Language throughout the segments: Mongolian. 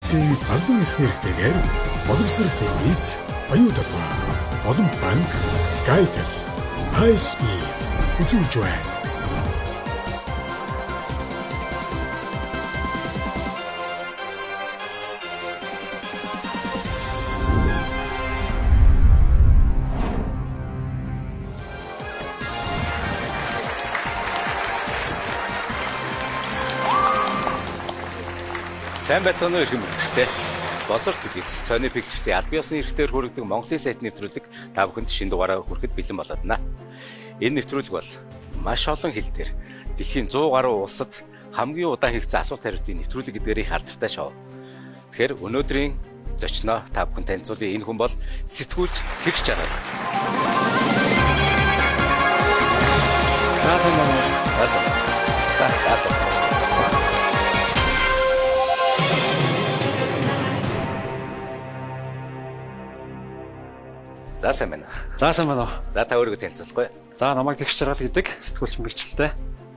Эцсийн албан ёсны хэрэгтэйгээр боловсролтой нийц, оюун толгой, Олонт банк, Skytel, High Speed үзүүлж байна. Сайн байцгаана уу иргэн үзэгчтэй. Боловсрол төдийц Sony Pictures-ийн албан ёсны хэрэгтэйгээр хүргэдэг Монголын сайт нэвтрүүлэг та бүхэнд шинэ дугаараа хүрэхэд бэлэн болоод байна. Энэ нэвтрүүлэг бол маш олон хил дээр дэлхийн 100 гаруй улсад хамгийн удаан хийгдсэн асуулт хариултын нэвтрүүлэг гэдгээр их алдартай шоу. Тэгэхээр өнөөдрийн зочноо та бүхэн танилцуулъя. Энэ хүн бол сэтгүүлч Хэрэгш Жаргал. За сайн байна. За сайн байна уу. За та өөрийгөө танилцуулахгүй. За намайг Хэрэгш Жаргал гэдэг сэтгүүлч мэргэжилтэй.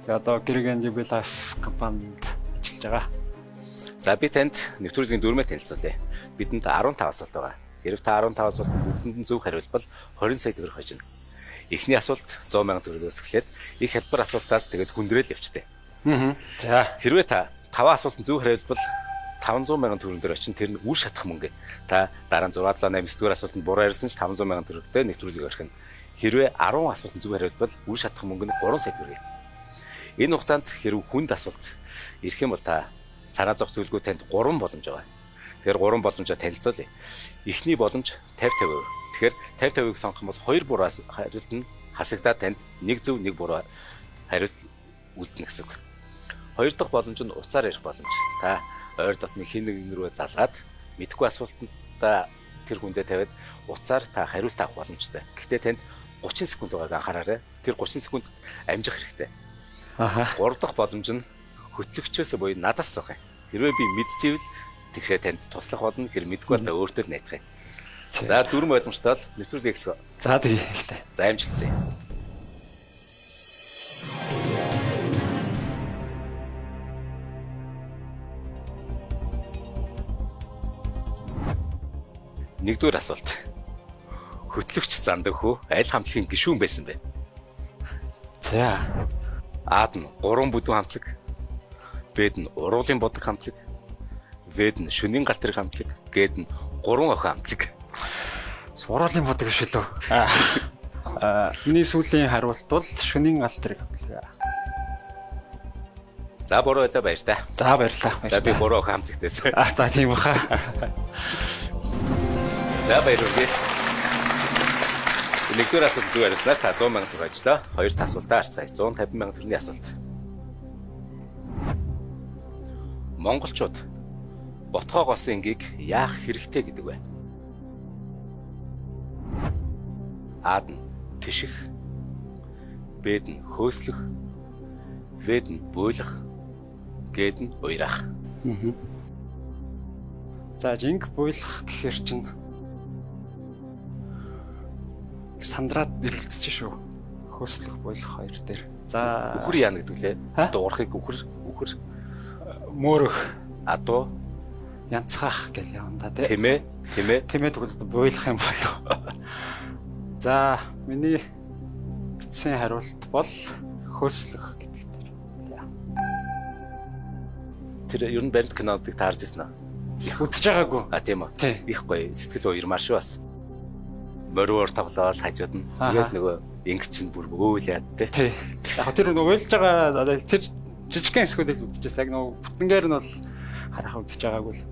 Тэгээ одоо Гэрэг&DB Life компанид ажиллаж байгаа. За би танд нэвтрүүлгийн дүрмээ танилцуулъя. Бидэнд 15 асуулт байгаа. Хэрэг та 15 асуултанд бүгдэнд нь зөв хариулбал 20 сая төгрөг хожино. Эхний асуулт 100 сая төгрөгөөс эхлээд их хялбар асуултаас тэгээд хүндрээл явчтэй. За хэрвээ та 5 асуултанд зөв хариулбал 500 сая төгрөг дээр очин тэр нь үр шатах мөнгө. Та дараа нь 6 7 8 9 дугаар асуултанд буруу хариулсан ч 500 сая төгрөгтэй нэвтрүүлгийг орхино. Хэрвээ 10 асуултанд зөв хариулбал үр шатах мөнгө нь 3 сая төгрөг. Энэ хугацаанд хэрв хүнд асуулт ирэх юм бол та санаа зовх зүйлгүй танд 3 боломж байгаа. Тэгэхээр 3 боломжоо танилцуулъя. Эхний боломж 50-50%. Тэгэхээр 50-50%-ыг сонгох юм бол 2 буруу хариулт нь хасагдаад танд 1 зөв 1 буруу хариулт үлдэнэ гэсэн үг. Хоёр дахь боломж нь уцаар ярих боломж. Та ойр дотны хин нэгэн рүү залгаад мэдгүй асуултанд тэр хүндээ тавиад уцаар та хариулт авах боломжтой. Гэхдээ танд 30 секунд байгааг анхаараарай. Тэр 30 секундэд амжих хэрэгтэй. Гурав дахь боломж нь хөтлөгчөөс буюу надаас авах юм. Хэрвээ би мэдчихвэл тэгшээ танд туслах болно. Хэрэг мэдгүй бол та өөртөө найдах юм. За дөрвөн боломжтой бол нэвтрүүлэг эхлэх. за тэгээ ихтэй. За амжилтсан. Нэгдүгээр асуулт. Хөтлөгч зандаг хөө аль хамтлагийн гишүүн байсан бэ? За Аад нь 3 бүдүүн хамтлаг, Б'д нь уруулын бодог хамтлаг, В'д нь шөнийн галтрэг хамтлаг, Г'д нь 3 охин хамтлаг. суруулын бодог биш үү? Миний сүүлийн хариулт бол шөнийн алтрыг. За буруу байлаа баяр та. За баярлалаа. За би 3 охин хамтлагтайсэн. За тийм баха. За баяр үргээ. Нэгдүгээр асуулт зөв хариулснаар та 100 сая төгрөг ажиллаа. Хоёр дахь асуултаа харцгаая. 150 сая төгрөгийн асуулт. Монголчууд ботгоо голсон энгийг яах хэрэгтэй гэдэг вэ? Аад нь тиших, Б'д нь хөөслөх, В'д нь буйлах, Г'д нь уйрах. За жинг буйлах гэхэр чинь сандраад нэрэлцэж шүү. Хөөслөх буйлах хоёр дээр. За Үхэр яана гэдэг лээ. Дуурахыг үхэр мөөрөх адуу янцхах гэл явна да тий. Тэмээ Тэгвэл буйлах юм болов. За миний бичсэн хариулт бол хөөслөх гэдэг дээр. Тэр ер нь банд кинодыг таарж ирсэн аа. Их үзэж байгаагүй. Тийм үү. Тий. Их гоё сэтгэл уярмаар шүү бас. Мориор тоглоод хажууд нь тэгээд нөгөө инг чинь бүр өөлээд тий. Яг тэр нөгөө уйлж байгаа тэр жижигхэн хэсгүүдийг үзчихсэн. Яг нөгөө бүтэнгээр нь бол харахаа үзэж байгаагүй л.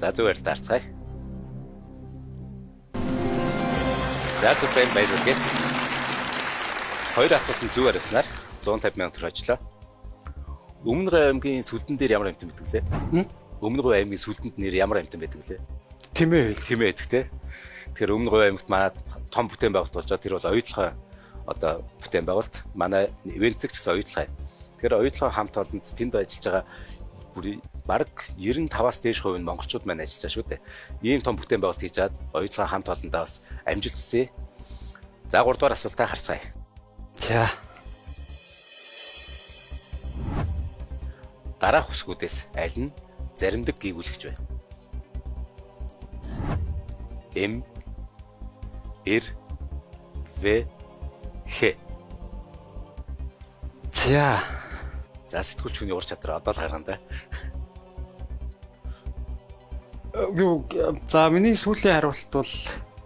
За зүгээр таарцгаая. За зөвхөн баярлалаа. Хоёр асуултанд зөв хариулснаар 150 сая төгрөг ажиллаа. Өмнө Говь аймгийн сүлдэн дээр ямар амтан байдаг лээ? Өмнө Говь аймгийн сүлдэнд нэр ямар амтан байдаг лээ? Тэмээ гэдэг те. Тэгэхээр Өмнө Говь аймагт манай том бүтээн байгуулалт болж байгаа. Тэр бол оюутлахын одоо бүтээн байгуулалт. Манай ивентлэг гэсэн оюутлахын. Тэгэхээр оюутлахын хамт олонд тэнд ажиллаж байгаа бүр бараг 95-аас дээш хувь нь монголчууд маань ажиллаж байгаа шүү дээ. Ийм том бүтээн байгуулалт хийж чад оюутлахын хамт олондоо бас амжилт хүсье. За 3 дугаар асуултаа харцгаая. За Дараах хүсгүүдээс аль нь заримдаг гүйгүүлэгч бай. М Р В Х. За За сэтгүүлч хүний ур чадвар одоо л гаргана да. За миний сүүлийн хариулт бол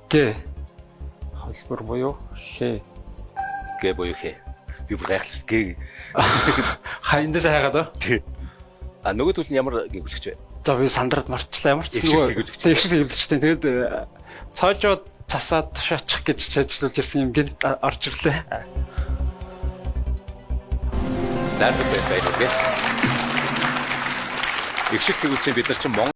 Г. Холбор буюу Х. Г буюу Х. Би бүр гайхлаа шүү дээ. Хаяндас хайгаад ба. Г. А нөгөө төлөв нь ямар гүйгүүлэгч вэ? За би сандраад марчлаа. Ямар ч Их нөгөө шиг гүйгүүлэгч. их шиг гүйгүүлэгчтэй. Тэгээд цаажууд цасаад тушаачих гэж чийдэлүүлж ирсэн юм гинт орж ирлээ. За зөв байлгүй. Их шиг гүйгүүлэгч бид нар чинь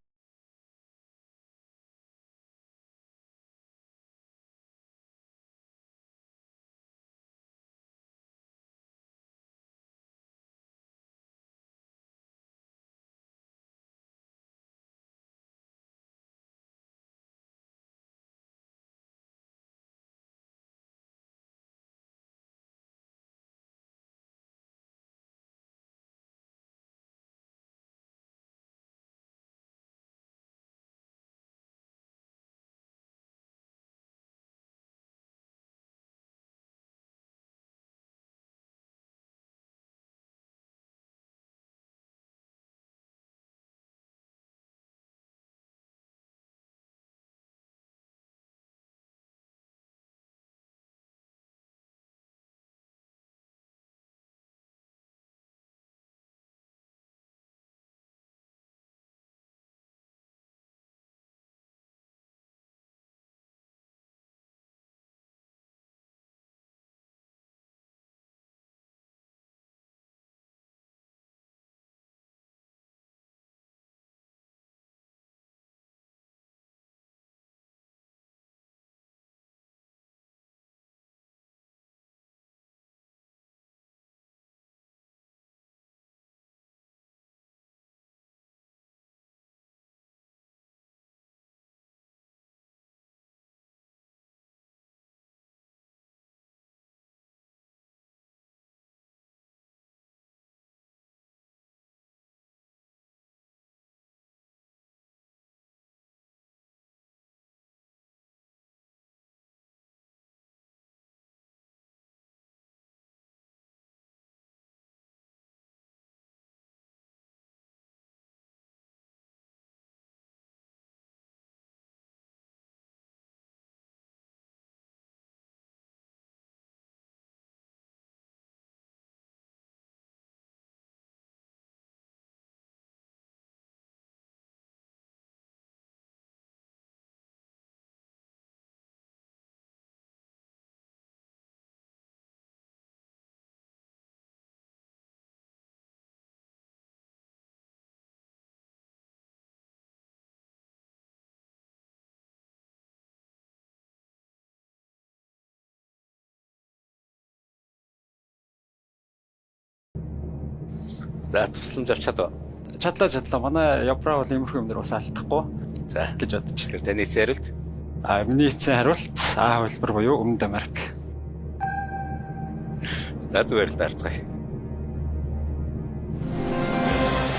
за тусламж авч чадав. Чадлаа. Манай Явбра бол иймэрхүү юмнэр бас алдахгүй За гэж бодож байна. тэгэхээр таны эцсийн хариулт Миний эцсийн хариулт А хөлбөр буюу Өмнөд Америк. за зүгээр л дарцгаая.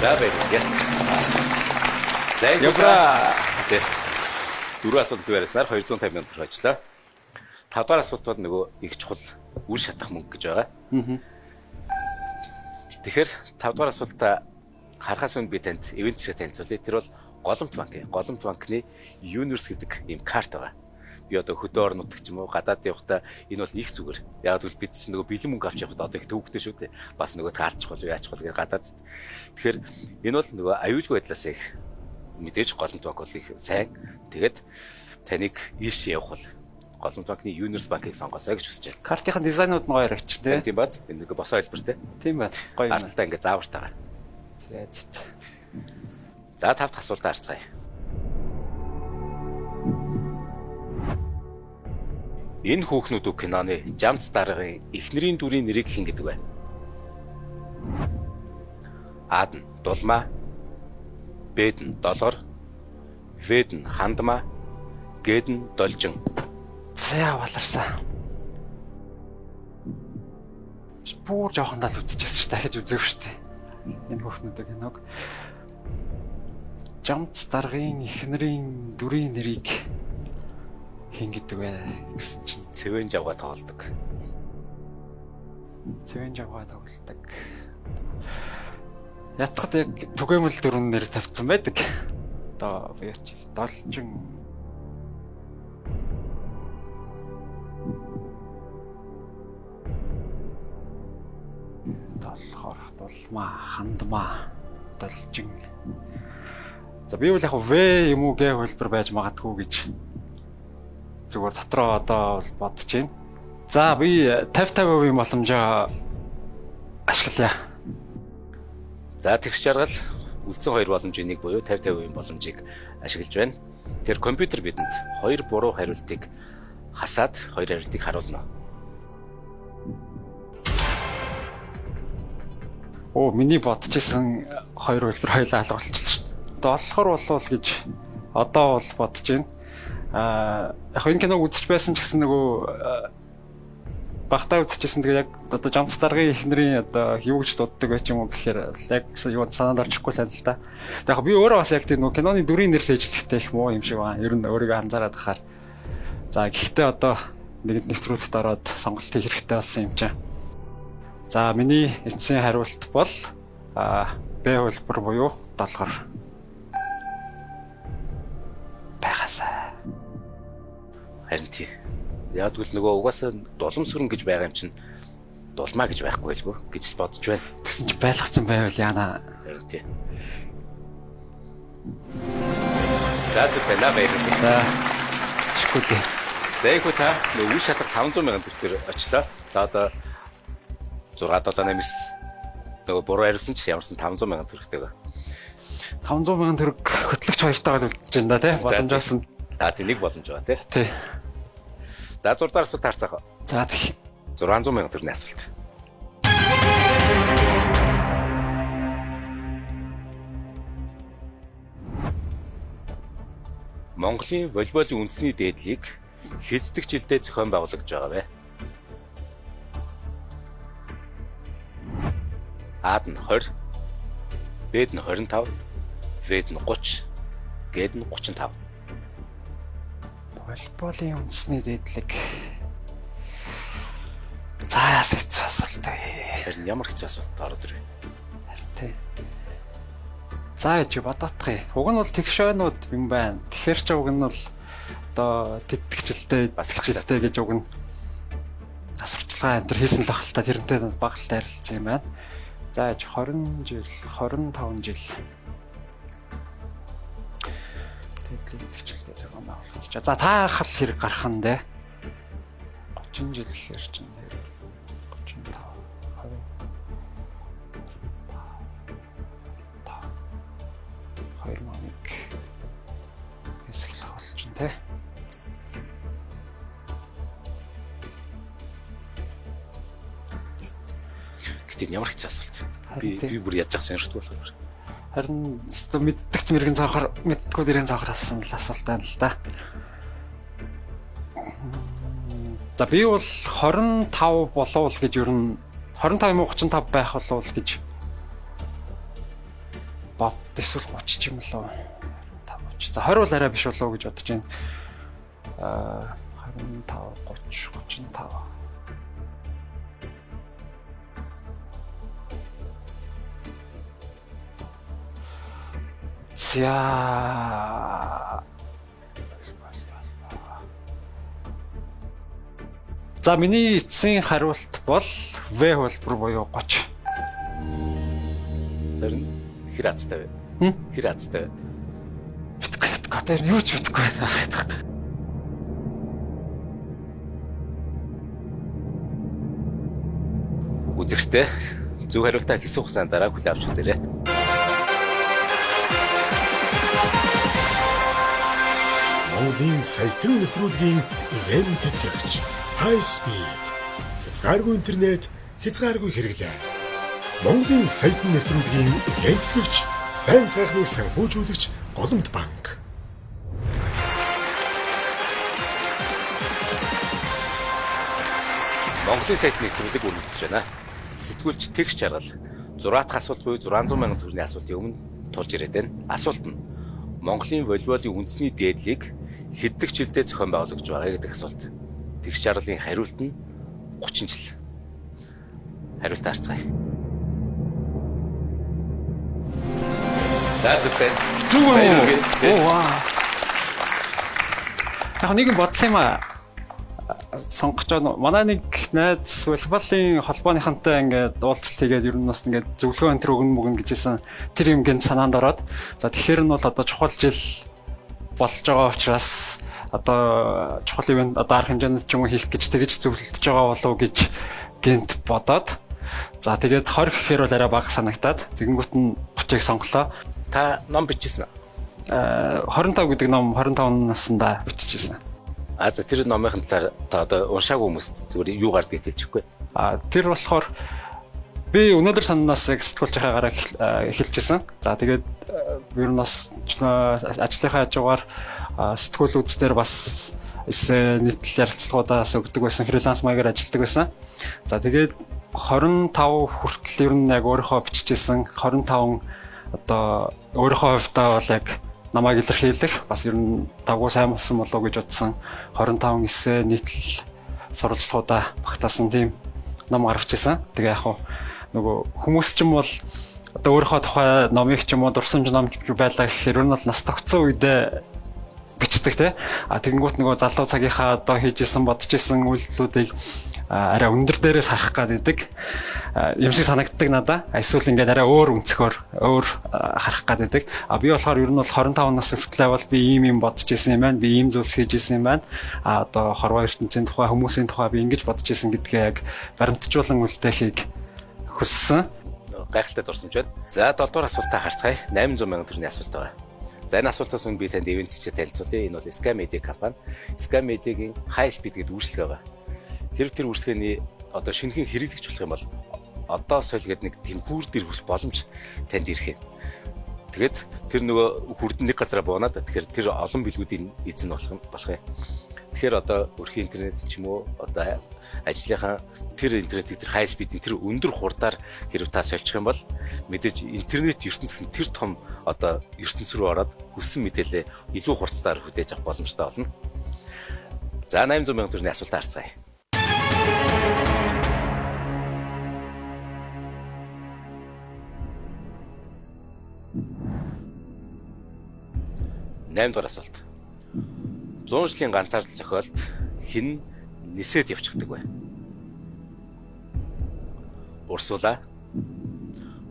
За баярлалаа. За Явбра. Тэг. Дөрөв асуулт зүгээрснээр 250 мянган төгрөг ажиллаа. 5 дахь асуулт бол нөгөө их чухал үл шатах мөнгө гэж байгаа. Тэгэхээр 5 дахь асуултаа харахаас өмнө би танд ивент шиг танилцуулъя. Тэр бол Голомт банк. Голомт банкны Universe гэдэг ийм карт байгаа. Би одоо хөдөө орнууд гэх юм уу гадаад явахдаа энэ бол их зүгээр. Яг л бид чинь нөгөө бэлэн мөнгө авч явахдаа одоо их төвөгтэй шүү дээ. Бас нөгөө таалчих бол яачих бол гэж гадаад. Тэгэхээр энэ бол нөгөө аюулгүй байдлаас их мэдээж Голомт банк бол их сайн. Тэгээд таныг ийш явах бол Голомт банкны Universe банкыг сонгосоо гэж хүсэж байна. Картын дизайнууд нь гоё харагч тий. Тийм бац. Энэ нэг босоо хэлбэртэй. Тийм байна. Гоё юм. Артаа ингээ заавартаагаар. За 5 дахь асуултаа харцгаая. Энэ хүүхнүүд үг киноны Jump Star-ын эхнэрийн дүрийн нэрийг хэн гэдэг вэ? А-д нь Дулмаа, Б-д нь Долгор, В-д нь Хандмаа, Г-д нь Должин. За баларсан. Бүр жоохон дал үзчихсэн шүү дээ. Дахиж үзээв шүү дээ. Энэ хүүхнүүдийн киног. Жамц даргын эхнэрийн дүрийн нэрийг хин гэдэг вэ гэсэн чинь Цэвэн жавга тоглодог. Цэвэн жавга тоглодог. Ятгад яг түгээмэл дөрвөн нэр тавьсан байдаг. Одоо би яач должин долхор дулмаа хандмаа должин. За би бол яг В юм уу гэ хөлбөр байж магадгүй гэж зүгээр дотроо одоо бол бодож байна. За би 50-50% боломжоо ашиглая. За тэгш жаргал үлдсэн 2 боломжийн нэг буюу 50-50% боломжийг ашиглаж байна. Тэр компьютер бидэнд 2 буруу хариултыг хасаад 2 хариултыг харуулна. Оо миний бодчихсон 2 хөлбөр хоёлаа алга болчихсон шүү дээ. Долхор болвол гэж одоо бол бодож байна. Яг энэ киног үзэж байсан ч гэсэн нөгөө багтаа үзчихсэн тэгээ яг одоо жамц даргын эхнэрийн одоо юу гэж дууддаг байж юм уу гэхээр яг юу санаанд орчихгүй л л да. Яг би өөрөө бас яг тийм нөгөө киноны дүрийн нэр лээжлэхтэй их муу юм шиг байна. Ер нь өөрийгөө анзаараад хахаар. За гэхдээ одоо нэг нэвтрүүлэгт ороод сонголт хийх хэрэгтэй болсон юм чинь. За миний эцсийн хариулт бол Б хөлбөр буюу долгор. Байгасаа. Харин тий. Яг л нөгөө угаасаа дулмсгэрэн гэж байгаа юм чинь дулмаа гэж байхгүй байлгүй гэж л бодож байна. Тэгсэн чи байлгацсан байвал яана. Харин тий. За зөвхөн баярлалаа. За чиггүй дээ. За их та нөгөө үе шатах 500 сая төгрөгөөр очлоо. За одоо 678-с нөгөө буруу хариулсан ч ямарсан 500 сая төгрөгтэйг. 500 сая төгрөг хөтлөгч хоёртойгоо үлдэж байна да тий. Боломжоос нь. Тий нэг боломж байгаа тий. Тий. За 6 дахь асуулт харцгаах. За тэг. 600 сая төгрөгийн асуулт. Монголын волейболын үндэсний дээдлийг хэздэг жилдээ зохион байгуулагдж байгаа вэ? А-д нь 20, Б-д нь 25, В-д нь 30, Г-д нь 35. Волейболын үндэсний дээдлэг. За яс хэцүү асуулт ээ. Харин ямар хэцүү асуулт ороод ирвэ? Харин тий. За яж бодоотхыг. Уг нь бол тэгшөөнүүд юм байна. Тэгэхээр ч уг нь бол одоо тэтгэгчлээ баслагчлээ гэж уг нь асарчлагаа энэ төр хийсэн л ахalta тэрнтэй багталтай харилцсан юм байна. За яж 20 жил, 25 жил. Тэтгэгчлээ зохион байгуулагдаж. За таах хэрэг гарах нь дээ. 30 жил гэхээр чинь 35 20 2001 хэсэглэх болж байна те. Гэтэ ямар хэцүү асуулт. Би бүр яаж яах сонирхдаг болохоор. Харин мэддэгт мэрэгэн цаахаар мэдгүй дэрэн цаахаар асуусан л асуулт байна л да. За би бол 25 болов гэж ер нь 25 юм уу 35 байх болов гэж бод эсвэл 30 ч юм лөө 25 30. За 20 бол арай биш болов гэж бодож байна. 25 30 35. За миний эцсийн хариулт бол В хөлбөр буюу 30. Тэр нь хэр азтай вэ? Хэр азтай вэ? Битгүй тэр юу ч битгүй байна. Үзэгчтэй зөв хариултаа хэсэг хугацаанд дараа хүлээн авч үзээрэй. Монголын саятан нэвтрүүлгийн ивент тэтгэгч High Speed. Хязгааргүй интернет, хязгааргүй хэрэглээ. Монголын саятан нэвтрүүлгийн ивент тэтгэгч, сайн сайхныг санхүүжүүлэгч Голомт банк. Монголын саятан нэвтрүүлэг үргэлжлэж байна. Сэтгүүлч тэгш жаргал 6 дахь асуулт буюу 600 сая төгрөгийн асуултын өмнө тулж ирээд байна. Асуулт нь Монголын волейболын үндэсний дээдлийг хэддэг жилдээ зохион байгуулж байгаа гэдэг асуулт. Тэгш жарлын хариулт нь 30 жил. Хариулт харцгаая. За зөвхөн Оо вау. Яг нэг юм бодсон юм аа. Сонгож байгаа. Манай нэг найз волейболын холбооныхантай ингээд уулзалт хийгээд ер нь бас ингээд зөвлөгөө энэ төр өгнө гэжсэн тэр юм гэн санаанд ороод. За тэгэхээр нь бол одоо чухал жил болж байгаа учраас одоо чухал ивент одоо арга хэмжээнд ч юм уу хийх гэж тэгж зөвлөж байгаа болов гэж гэнт бодоод. За тэгээд 20 гэхээр бол арай бага санагтаад тэгэнгүүт нь 30-ыг сонголоо. Та ном бичсэн үү? 25 гэдэг ном 25 наснда биччихсэн. За тэр номын талаар та одоо уншаагүй хүмүүст зүгээр юу гардгийг хэлчихгүй. Тэр болохоор би өнөөдөр санаанаас сэтгүүлч хаагаараа эхэлчихсэн. За тэгээд ер нь бас ажлынхаа хажуугаар сэтгүүлүүд дээр бас нийтлэл ярилцлагуудаас өгдөг байсан, фриланс маягаар ажилладаг байсан. За тэгээд 25 хүртэл ер нь яг өөрийнхөө биччихсэн 25 одоо өөрийнхөө хувьдаа бол яг намайг илэрхийлэх бас ер нь дагуу сайн болсон болов уу гэж бодсон 25 эссе нийтлэл сурвалжлагуудаа багтаасан тийм ном гаргаж ирсэн. Тэгээ яг нөгөө хүмүүс ч юм бол одоо өөрийнхөө тухай номыг ч юм уу дурсамж номч байлаа гэхээр ер нь бол нас тогтсон үедээ бичдэг те. Тэгэнгүүт нөгөө залуу цагийнхаа одоо хийжсэн бодож исэн үйлдэлүүдийг арай өндөр дээрээс харах гэдэг юм шиг санагддаг надаа. Эсвэл ингээд арай өөр өнцгөр өөр харах гэдэг. Би болохоор ер нь бол 25 нас хүртлээр бол би ийм бодож исэн юм байна. Би ийм зүйлс хийж исэн юм байна. Одоо хорвоо ертөнцийн тухай, хүмүүсийн тухай би ингэж бодож исэн гэдгээ яг баримтжуулан үлдэхийг хүссэн. Гайхалтай дурсамж байна. За 7 дугаар асуултаа харцгаая. 800 сая төгрөгийн асуулт байна. За энэ асуултаас өмнө би танд ивэнтчтэй танилцуулъя. Энэ бол Sky Media компани. Sky Media-гийн High Speed гэдэг үйлчилгээ байна. Хэрв тэр үйлчилгээний одоо шинэхэн хэрэглэгч болох юм бол одоо соёл гэдэг нэг тэмпүүр дээр хүрэх боломж танд ирэх юм. Тэгээд тэр нөгөө хүрдэн нэг газараа буунаад тэгэхээр тэр олон билгүүдийн эзэн болох юм. Тэгэхээр одоо өрхийн интернет ч юм уу одоо ажлынхаа тэр интернетийг тэр high speed-ийн тэр өндөр хурдаар хэрв та сольчих юм бол мэдээж интернет ертөнц гэсэн тэр том одоо ертөнц рүү ороод хүссэн мэдээлэл илүү хурцтайгаар хүлээж авах боломжтой болно. За 800 сая төгрөгийн асуулт харцгаая. Дугаар асуулт. 100 жилийн ганцаардал зохиолд хэн нисээд явчихдаг вэ? Урсула,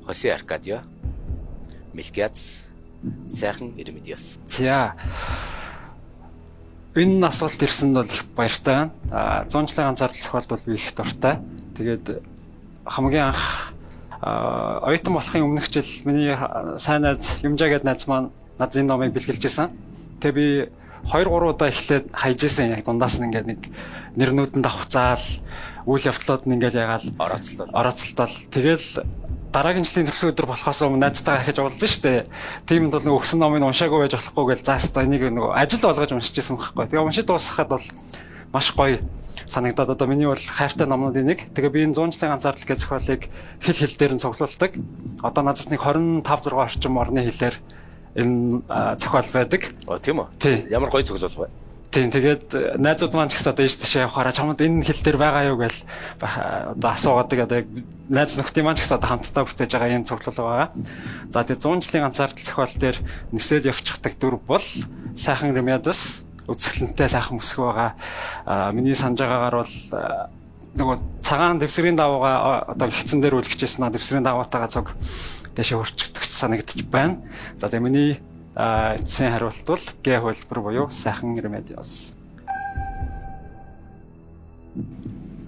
Хосе Аркадио, Милкиац, сайхан Эремедиос. За. Энэ асуулт ирсэнд бол их баяртай байна. 100 жилийн ганцаардал зохиолд бол би их дуртай. Тэгээд хамгийн анх оюутан болохын өмнөх жил миний сайн найз Юмжаа гэдэг найз маань над энэ номыг бэлгэлж ирсэн. Тэгээ би 2-3 удаа эхлээд хайж ирсэн. Яг дундаас нь ингээд нэг нэрнүүдэнд давхцаал, үйл явдлууд нь ингээд ягаал орооцолтол. Тэгэл дараагийн жилийн төрсөн өдөр болохоос өмнө найзтайгаа ахиж уулзсан шүү дээ. Тиймд бол нэг өгсөн номыг уншаагүй байж болохгүй гэж заастаа энийг нэг ажил болгож уншиж ирсэн байхгүй. Тэгээ уншиж дуусгахад бол маш гоё санагдаад одоо миний бол хайртай номнуудын нэг. Тэгээ би энэ 100 жилийн ганцаардал гэх зохиолыг хэл дээр нь цуглуулдаг. Одоо надад нэг 25-6 орчим орны хэлээр энэ зохиол байдаг. Тийм үү? Тийм. Ямар гоё цуглуулга вэ? Тийм. Тэгээд найзууд маань ч гэсэн одоо ээж тийшээ явахаараа чамд энэ хэл дээр байгаа юу гэж одоо асуугадаг. Одоо яг найз нөхдийн маань ч гэсэн одоо хамтдаа бүтээж байгаа юм цуглуулга байгаа. За тэгээд 100 жилийн ганцаардал зохиол дээр нисээд явчихдаг дүр бол сайхан Ремедиос үзэсгэлэнтэй сайхан өсгөө байгаа. Миний санаж байгаагаар бол нөгөө цагаан дэвсгэрийн давууга одоо гихцэн дээр үлгэж ирсэн дэвсгэрийн даваатайгаа цог дэшээ хурцдаг санагдчих байна. За тэгээ миний эцсийн хариулт бол Г хөлбөр буюу сайхан Ремедиос.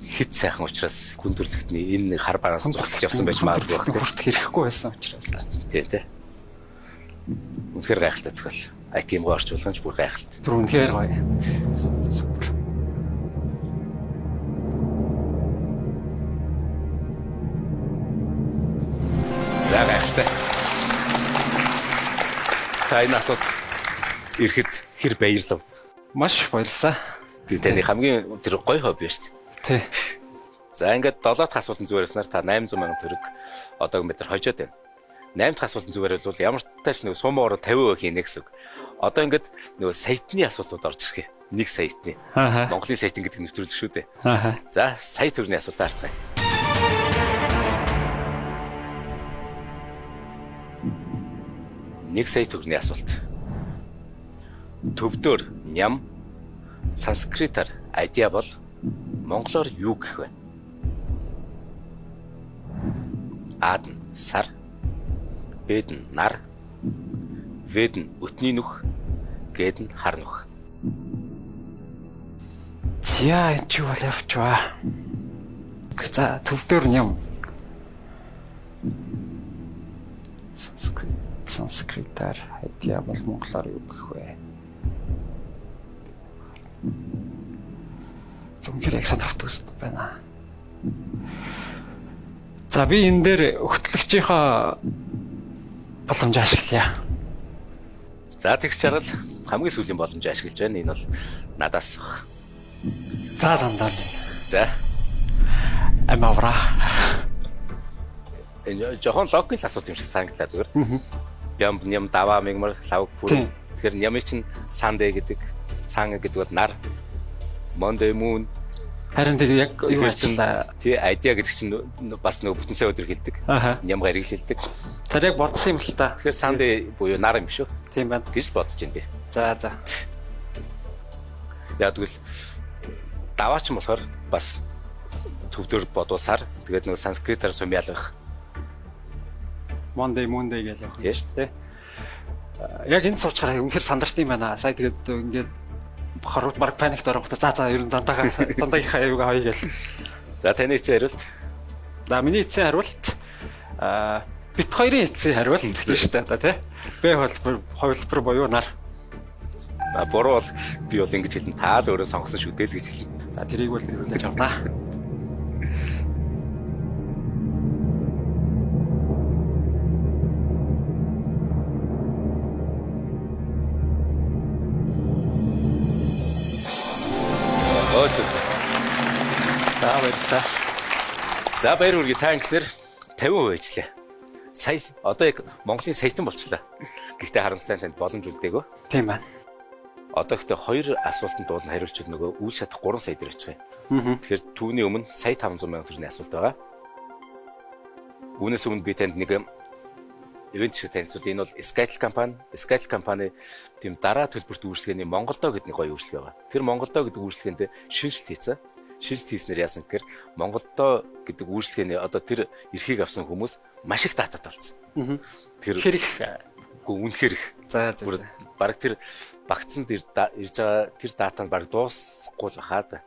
Хит сайхан учраас хүндрэлтний энэ хар бараас зогсож явсан байж магадгүй байх тийм. Хүрт хэрэггүй байсан учраас. Тийм. Үнэхээр гайхалтай зохиол. IQ-г орчуулганч бүр гайхалтай. Тэр үнэхээр гоё. Супер. За гайхалтай. Та энэ асуулт ирэхэд хэр баярлав? Маш баярлалаа. Таны хамгийн тэр гоё хобби шүү дээ. Тий. За ингээд 7 дахь асуултын зүгээр яснаар та 800 сая төгрөг одоо метр хожоод байна. 8 дахь асуултын зүгээр бол ямар ч тааш нөгөө сумаар 50% хийнэ гэсэн үг. Одоо ингээд нөгөө саятны асуултууд орж ирэх. Нэг саятны. Монголын саятн гэдэг нэвтрүүлэг шүү дээ. За, сая төгрөгийн асуулт харцгаая. Нэг сая төгрөгийн асуулт. Төвдөр ням санскритаар адья бол монголоор юу гэх вэ? Ад нь сар, Б нь нар, В нь өтний нүх, Г нь хар нүх. За энэ ч бол явчваа. За төвдөр юм. Санскритаар адья бол монголоор юу гэх вэ? Зөвхөн яг сонирхдаг зүйл байна. За би энэ дээр өгтлөгчийнхаа боломжийг ашиглая. За тэгж чаргал хамгийн сүүлийн боломжийг ашиглаж байна. Энэ бол надаас баг. За зандаа. За. Амавра. Энэ жохон логик асуулт юм шиг санагдлаа зүгээр. Ням даваа мигмар лавг пүр. Тэгэхээр нямын чинь сандэ гэдэг, сан гэдэг бол нар. Monday moon. Харин тэг яг юу ачинда тий адья гэдэг чинь бас нөгөө бүтэн сая өдөр хэлдэг. Ням гариг хэлдэг. Тэр яг бодсон юм л та. Тэгэхээр сандэ буюу нар юм шүү. Тийм байна. Гэж бодож байна би. За. Яг тэгвэл даваач юм болохоор бас төвдөр бодуусаар тэгээд нөгөө санскритаар сумьяалгах. Monday гэж явах тийм шүү дээ. Яг энэ суучаараа үнэхээр сандарт юм байна. Сая тэгээд ингээд харууд баг паникт орохдоо за ер нь дандаагийнхаа аюуг авъя гэл. За таны эцсийн хариулт. За миний эцсийн хариулт бит хоёрын эцсийн хариулт тийм шүү дээ одоо тий. Б хувилбар буюу нар. Буруу бол би бол ингэж хэлэн таал өөрөө сонгосон шүү дээ л гэж хэлнэ. За тэрийг бол хэлүүлж авнаа. За баяр хүргэе та ингэснээр 50% ээжлээ. Сая одоо яг Монголын саятан болчлаа. Гэхдээ харамсалтай танд боломж үлдээгөө. Тийм байна. Одоо ихтэй 2 асуултанд дуулан хариулчихвал нөгөө үйл шатах 3 сая дээр очих юм. Тэгэхээр түүний өмнө сая 500 мянган төгрөгийн асуулт байгаа. Үүнээс өмнө би танд нэг ивент шиг танилцуул. Энэ бол Skytel компани. Skytel компани тийм дараа төлбөрт үйлчлэгээний Монголдоо гэдэг нэг гоё үйлчлэг байгаа. Тэр Монголдоо гэдэг үйлчлэгээнд шинжилт хийсэн. Шинжилт хийснээр яасан гэхээр Монголдоо гэдэг үйлчлэгээний одоо тэр эрхийг авсан хүмүүс маш их датад болсон. Тэр үнэхээр их. За. Бараг тэр багцсан дээр ирж байгаа тэр дата нь бараг дуусахгүй л хаа да.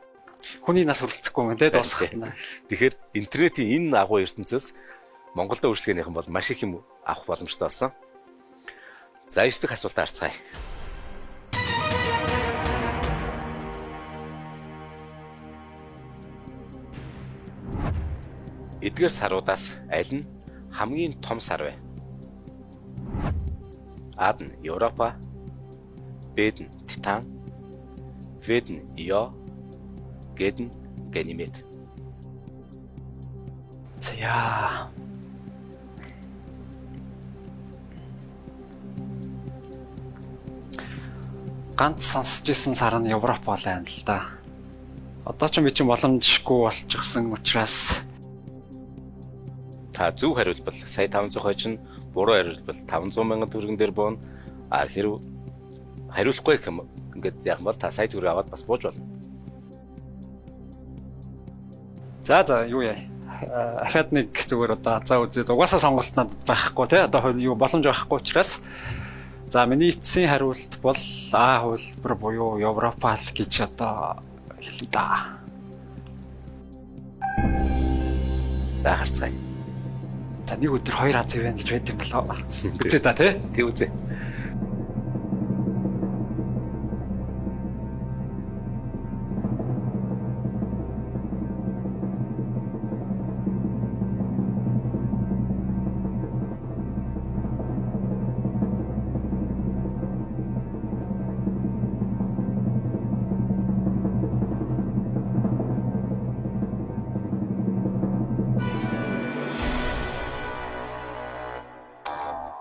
Хүний нас хүрэлцэхгүй юм те дуусах. Тэгэхээр интернетийн энэ агуу ертөнцөөс Монголдоо үйлчлэгээнийхэн бол маш их юм авах боломжтой болсон. За 9 дахь асуултаа харцгаая. Эдгээр саруудаас аль нь хамгийн том сар вэ? А нь Европа, Б нь Титан, В нь Ио, Г нь Ганимед. За. Ганц сонсож исэн сар нь Европ байна л да. Одоо ч би чинь боломжгүй болчихсон учраас та зөв хариулбал сая 500 хойч нь, буруу хариулбал 500 мянган төгрөгөн дээр буун. А хэрв хариулахгүй юм ингээд яг бол та сая төгрөг аваад бас бууж болно. За юу яа. Ахад нэг зүгээр одоо за үзээд угаасаа сонголт надад байхгүй тий. Одоо юу боломж байхгүй учраас за миний эцсийн хариулт бол А хувилбар буюу Европал гэж одоо хэлнэ да. За харцгаая. За нэг өдөр 2 аз ивэн гэж байт юм болоо. Үзээ та тий. Тэг үзээ.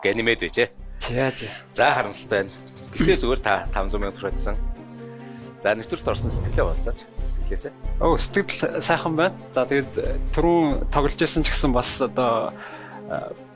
Ganymede байжээ. За. За харамсалтай байна. Гэхдээ зүгээр та 500 сая төгрөг өгсөн. За нэвтрүүлэлт орсон сэтгэлээ болцооч. Сэтгэлээсээ. Сэтгэл сайхан байна. За тэгээд түрүүн тоглож байсан ч гэсэн бас одоо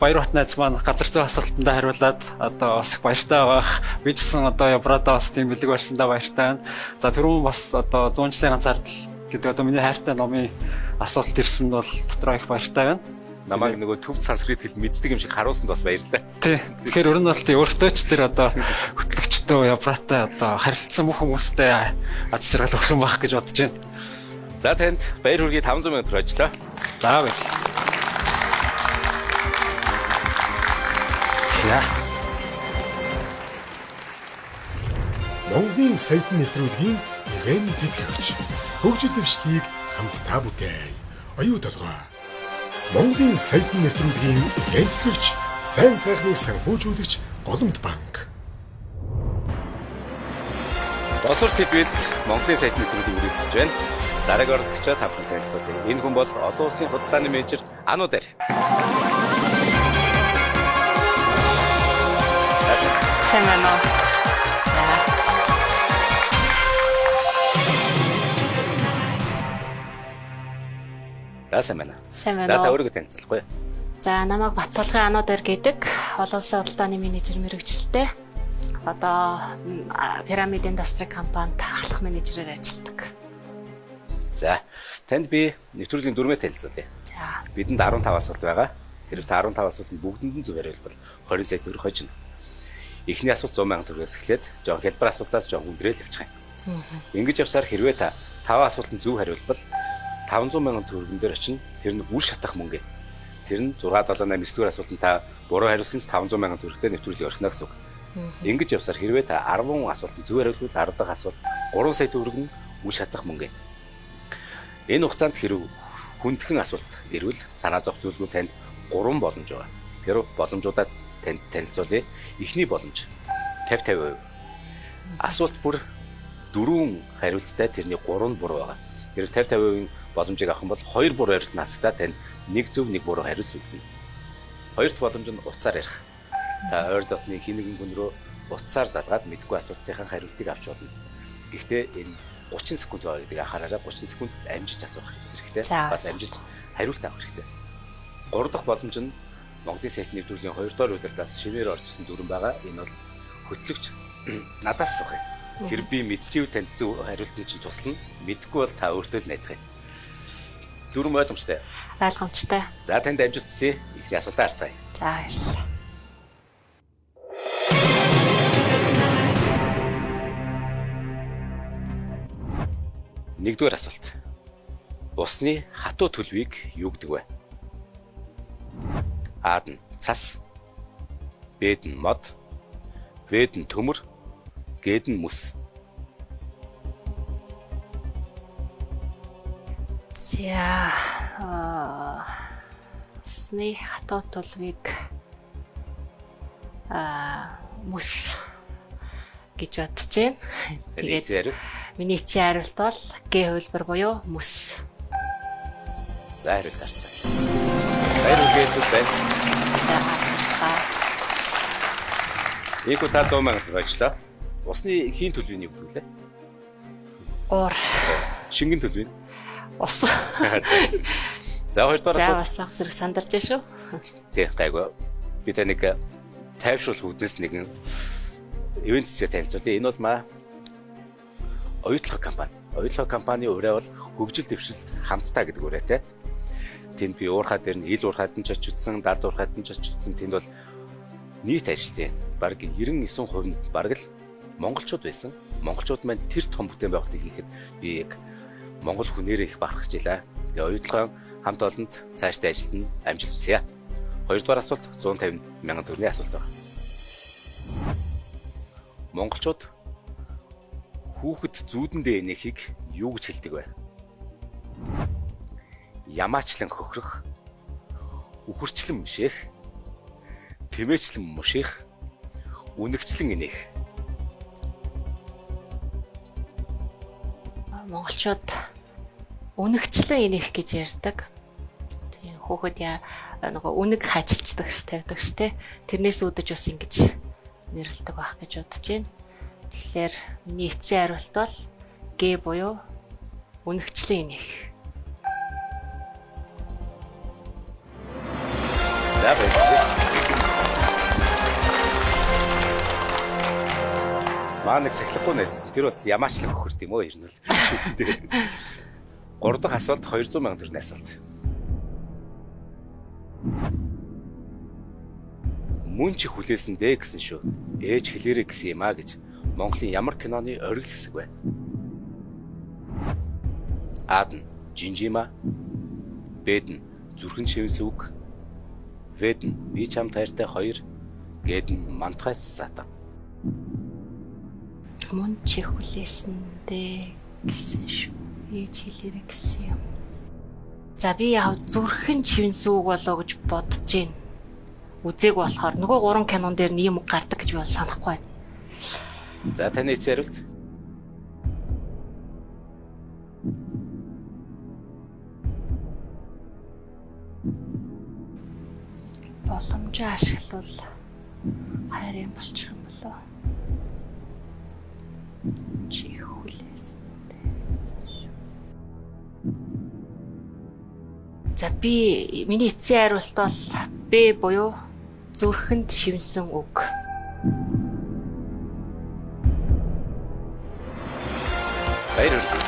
Баяр бат найз маань газар зүй асуултанд хариулаад одоо бас баяртай байгаа. Би ч гэсэн одоо Ябрада бас тийм бэлэг барьсандаа баяртай байна. За түрүүн бас одоо 100 жилийн ганцаард гэдэг одоо миний хайртай номын асуулт ирсэн бол дотроо их баяртай байна. Намайг нөгөө төв санскрит хэл мэддэг юм шиг харуулсанд бас баяртай. Тий. Тэгэхээр өрн бол тий өөртөө ч тэр одоо хөтлөгчдөө Ябратай одоо харилцсан бүх хүмүүстэй аз жаргал өгөх юм байх гэж бодож байна. За танд баяр хүргэе 500 сая төгрөг ажиллаа. За баярлалаа. За. Монголын саяхан нэвтрүүлгийн ивент тэтгэгч хөгжил дэвшлийг хамтдаа бүтээй. Оюу толгой. Монголын саяхан нэвтрүүлгийн ивент тэтгэгч сайн сайхныг санхүүжүүлэгч Голомт банк. Босор телевиз Монголын саяхан нэвтрүүлгийг үргэлжлэж байна. Дараагийн оролцогчдод тавхан танилцуулъя. Энэ хүн бол олон улсын худалдааны менежер Ану Дээр. Сайн байна уу? Сайн байна. Сайн За байна та уу? өөрийгөө танилцуулахгүй. За намайг Баттулгын Ану Дээр гэдэг олон улсын худалдааны менежер мэргэжилтэй. Одоо Pyramid Industry компанид ахлах менежерээр ажилладаг. За танд би нэвтрүүлгийн дөрмөө танилцуулъя. За Бидэнд 15 асуулт байгаа. Тэрвээ 15 асуултанд бүгдэнд нь зөв хариулбал 20 сая төгрөг хожно. Эхний асуулт 100 сая төгрөгөөс эхлээд жоо хялбар асуултаас жоо хүндрэл явчих юм. Ингэж явсаар хэрвээ та 5 асуултанд зөв хариулбал 500 сая төгрөгөн дээр очино. Тэр нь үр шатах мөнгө. Тэр нь 678 9-р асуултанд та буруу хариулсан ч 500 сая төгрөгтэй нэвтрүүлгийг орхино гэсэн үг. Ингэж явсаар хэрвээ та 10 асуултанд зөв хариулбал 10 дахь асуулт 3 сая төгрөг нь үр шатах мөнгө. Энэ хугацаанд хэрв хүндхэн асуулт ирвэл санаа зовх зүйлгүй танд 3 боломж байгаа. Тэр боломжуудад танд танилцуулъя. Эхний боломж 50-50%. Асуулт бүр 4 хариулттай тэрний 3 нь буруу байгаа. Тэр 50-50%-ийн боломжийг авах юм бол 2 буруу хариулт насагдаа танд 1 зөв 1 буруу хариулт үлдэнэ. Хоёр дахь боломж нь утсаар ярих. Та ойр дотны хин нэгэн хүн рүү утсаар залгаад мэдгүй асуултын хариултыг авч болно. Гэхдээ энэ 30 секунд байгаа гэдэг анхаараарай. 30 секундэд амжиж асуух хэрэгтэй. Бас амжиж хариулт авах хэрэгтэй. Гурав дахь боломж нь Монголын саяхан нэвтрүүлгийн 2 дугаар удирдлагаас шинээр орж ирсэн дүрэн байгаа. Энэ бол хөтлөгч надаас асуух юм. Тэр би мэдчихв танд зөв хариултыг чинь туслана. Мэдгүй бол та өөртөө л найдах юм. Дүрэн ойлгомжтой. ойлгомжтой. За танд амжилт хүсье. Эхний асуултаа харцгаая. За баярлалаа. Нэгдүгээр асуулт. Усны хатуу төлөвийг юу гэдэг вэ? А-д нь цас, Б-д нь мод, В-д нь төмөр, Г-д нь мөс. За усны хатуу төлөвийг мөс гэж бодож байна. Тэгээд миний эцсийн хариулт бол Г хувилбар буюу мөс. за хариулт гарцгаая. Баяр хүргэе байна. Эко та 100 сая ажиллаа. Усны хийн төлөвийг юу гэдэг вэ? Уур. Шингэн төлөв. Ус. За хоёрдугаар За асуулт. бас цаг зэрэг сандарч шүү. Тий, гайгүй. Би таныг тайвшруул хүднээс нэгэн ивент зэчээ танилцуулъя. Энэ бол маа оюутлах компани. Оюутлах компани өөрөө бол хөгжил дэвшилт хамтдаа гэдэг үрээтэй. Тэнд би уурхаа дээр нь ил уурхаад нь ч очигдсан, дад уурхаад нь ч очигдсан. Тэнд бол нийт ажилтны бараг 99% нь бараг л монголчууд байсан. Монголчууд маань тэр том бүтээн байгуулалтыг хийхэд би яг монгол хүнээрээ их бахархаж илаа. Тэгээ оюутлахын хамт олонд цаашдаа ажилтна амжилт хүсье. Хоёрдугаар асуулт 150 сая төгрөгийн асуулт байна. Монголчууд хүүхэд зүүдэндээ энэхийг юу гэж хэлдэг вэ? Ямаачлан хөхрөх, үхэрчлэн мшээх, тэмээчлэн муших, үнэгчлэн инээх. Монголчууд үнэгчлэн инех гэж ярьдаг. Тийм хүүхэд нөгөө үнэг хажилчдаг ш тавьдаг ш тэ. Тэрнээс үүдэж бас ингэж нэрлдэг байх гэж бодож байна. Тэгэхээр миний эцсийн хариулт бол Г буюу үнэгчлэн инех. За баярлалаа. Маа нэг сахилахгүй найз. Тэр бол ямаачлаг хөрт юм уу ер нь л. 3 дахь асуулт 200 сая төгрөгийн асуулт. Мөн чи хүлээсэн дээ гэсэн шүү. Ээж хэлээрэй гэсэн юм а гэж Монголын ямар киноны оргил хэсэг вэ? А. Жинжима. Б. Зүрхэн шивс үг. В. Би чам таартай 2. Г. Мантгайс сата. Мөн чи хүлээсэн дээ гэсэн шүү. Ээж хэлээрэй гэсэн юм. За би яав зүрхэн шивс үг болоо гэж бодож байна. Үзег болохоор нөгөө 3 кинон дээр нэг юм гардаг гэж би бол санахгүй байна. За таны эцсийн хариулт. Боломжоо ашиглавал хайр юм болчих юм болоо. Чи хүлээсэн. За би миний эцсийн хариулт бол Б буюу зүрхэнд шивнсэн үг. Баярлалаа.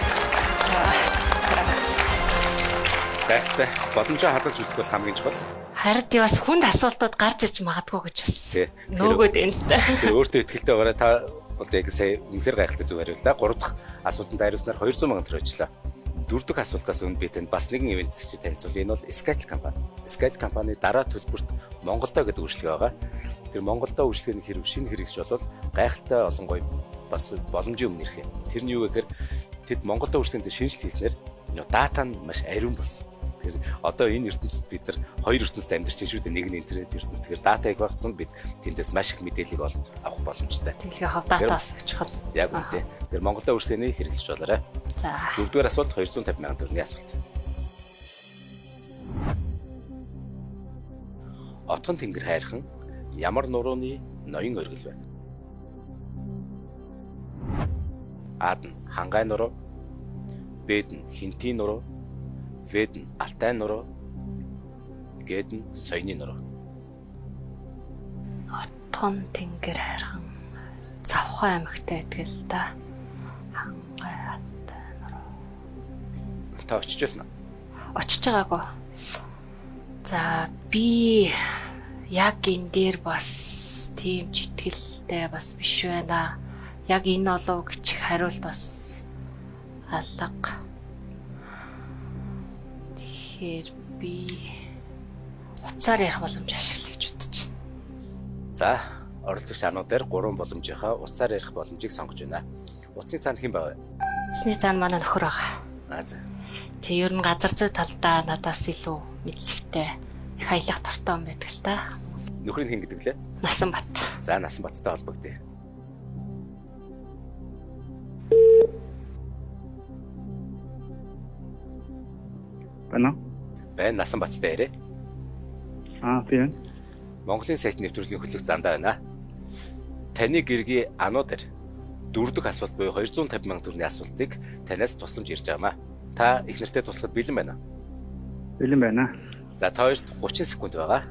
Тэгтээ боломжоо хадгалж үзэх бол хамгийн чухал. Харин тий бас хүнд асуултууд гарч ирж магадгүй гэж бас нөгөөд байна л да. Тэр өөртөө ихтэй байгаарай. Та бол яг сая үнэхээр гайхалтай зүг хариуллаа. 3 дахь асуултанд хариулснаар 200 сая төгрөг ажиллаа. 4 дахь асуултаас өмнө би танд бас нэгэн ивент зэгчид танилцуулъя. Энэ бол Skytel компани. Skytel компани дараа төлбөрт Монголдо гэдэг үйлчлэг байгаа. Тэр Монголдо үйлчлэгийн хэрэг шинэ хэрэгж болвол гайхалтай олон гоё бас боломжийн өмнө ирэх юм. Тэр нь юу гэхээр тэд Монголдо үйлчлэгэнд шинжилт хийснээр дата нь маш ариун болсон. Тэгэхээр одоо энэ ертөнцид бид нар хоёр ертөнцид амьдарч байна шүү дээ. Нэг нь интернет ертөнц. Тэгэхээр датаг багцсан бид тэндээс маш их мэдээллийг авах боломжтой. Тэгэхээр хав датаас гэж хол. Яг үнэтэй. Тэгэхээр Монголдо үйлчлэгийг хэрэглэж болоорой. За. 4-р асуулт 250 сая төгрөгийн асуулт. Отгон тэнгэр хайрхан ямар нурууны ноён оргил вэ? А. Хангай нуруу. Б. Хинтийн нуруу. В. Алтай нуруу. Г. Соёны нуруу. Отгон тэнгэр хайрхан завхан аймагтай байдаг л да. Хангай алтай нуруу. Та очиж байсан уу? Очиж байгаагүй. За би яг энэ дээр бас тийм читгэлтэй бас биш байна. Яг энэ олов гэж хариулт бас алга. Тэгэхээр би уцаар ярих боломж ашиглая гэж бодож байна. За, оролцогч ануудаар 3 боломжийнхаа уцаар ярих боломжийг сонгож байна. Уцны цаана хэн байв? Уцны цаана манай нөхөр байгаа. За. Тэг ер нь газар зүй талдаа надаас илүү мэдлэгтэй их аялах дуртай юм байдаг л та. Нөхрийн хэн гэдэг лээ? Насанбат. За, Насанбаттай холбогдъё. Байна Насанбаттай ярэ. Тийм. Монголын сайт нэвтрүүлгийн хөлөг зандаа байна. Таны гэргийн ануудаар 4 дахь асуулт буюу 250 сая төгрөгийн асуултыг танаас тусламж ирж байгаамаа. Та их нарттай туслахад бэлэн байна уу? Бэлэн байна. За та хоёрт 30 секунд байгаа.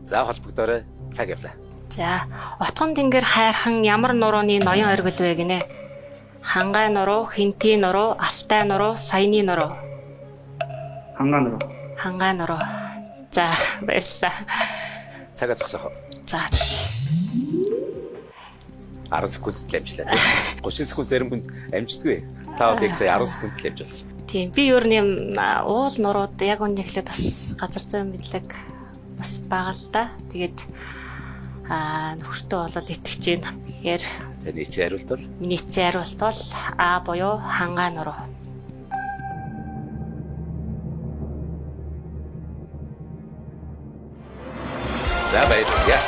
За холбогдоорой. Цаг явлаа. За, отгон тэнгэр хайрхан ямар нурууны ноён оргил вэ гинэ? Хангай нуруу, хинтийн нуруу, алтай нуруу, саяны нуруу. Хангай нуруу. Хангай нуруу. За, баярлалаа. Цагаа зогсоох. За. 10 секунд л амжлаа. 30 секунд зарим хүнд амждаггүй. Та одоо яг сая 10 секунд л амж болсон. Тийм, би ер нь уул нурууд яг үнэхээр бас газар зүй мэдлэг бас байгаа л да. Тэгээд нөхөртөө болоод итгэж байна. Тэгэхээр таны эцсийн хариулт бол? Миний эцсийн хариулт бол А буюу хангай нуруу. За баярлалаа.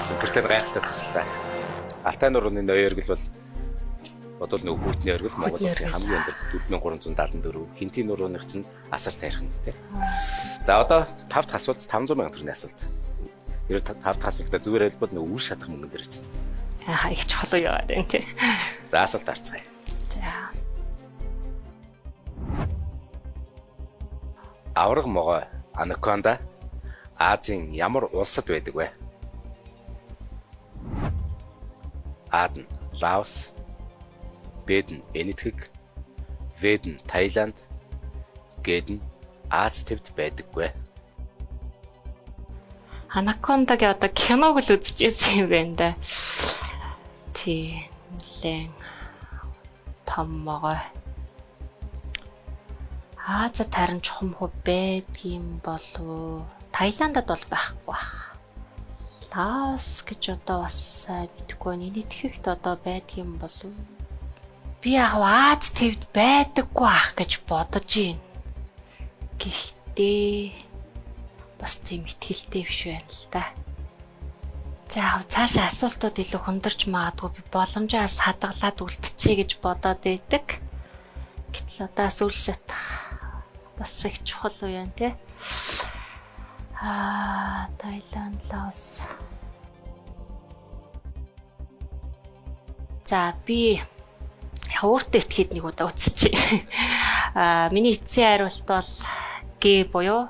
Нөхөртэй гайхалтай тасалтай. Алтай нурууны ноён оргил бол Бодвол нөгөө Хүүтний оргил Монгол Хүүтний улсын оргил. хамгийн өндөр 4374, Хинтийн нурууных чинь асар тайрхан тий. За одоо 5 дахь асуулт 500 сая төгрөгийн асуулт. Ер нь 5 дахь асуултаа зүгээр хэлбэл нөгөө үр шатах мөнгөн дээр чинь. Аа их чухал яваад байна тий. За асуулт харцгаая. За. Авраг могой анаконда Азийн ямар улсад байдаг вэ? А нь Лаос, Б нь Энэтхэг, В нь Таиланд, Г нь Аз төвд байдаггүй. Анакондагийн одоо киног л үзчихсэн юм байна да. Тий. Нэлээд том могой. За тарин чухам хөө байдгийм болов. Таиландад бол байхгүй бах. Лаос гэж одоо бас мэдгүй нийтгэхт одоо байдгийм болов. Би яг Аз төвд байдаггүй ах гэж бодож байна. Гэхдээ бас тийм ихтгэлтэй биш байна л да. За цаашаа асуултууд илүү хөндөрч магадгүй би боломжоос хадгалаад үлдчихье гэж бодоод байдаг. Гэтэл одоо сүл шатах бас их чухал уу яа тий. Таиланд, Лаос. За би өөртөө итгэхэд нэг удаа үзчихье. Миний эцсийн хариулт бол Г буюу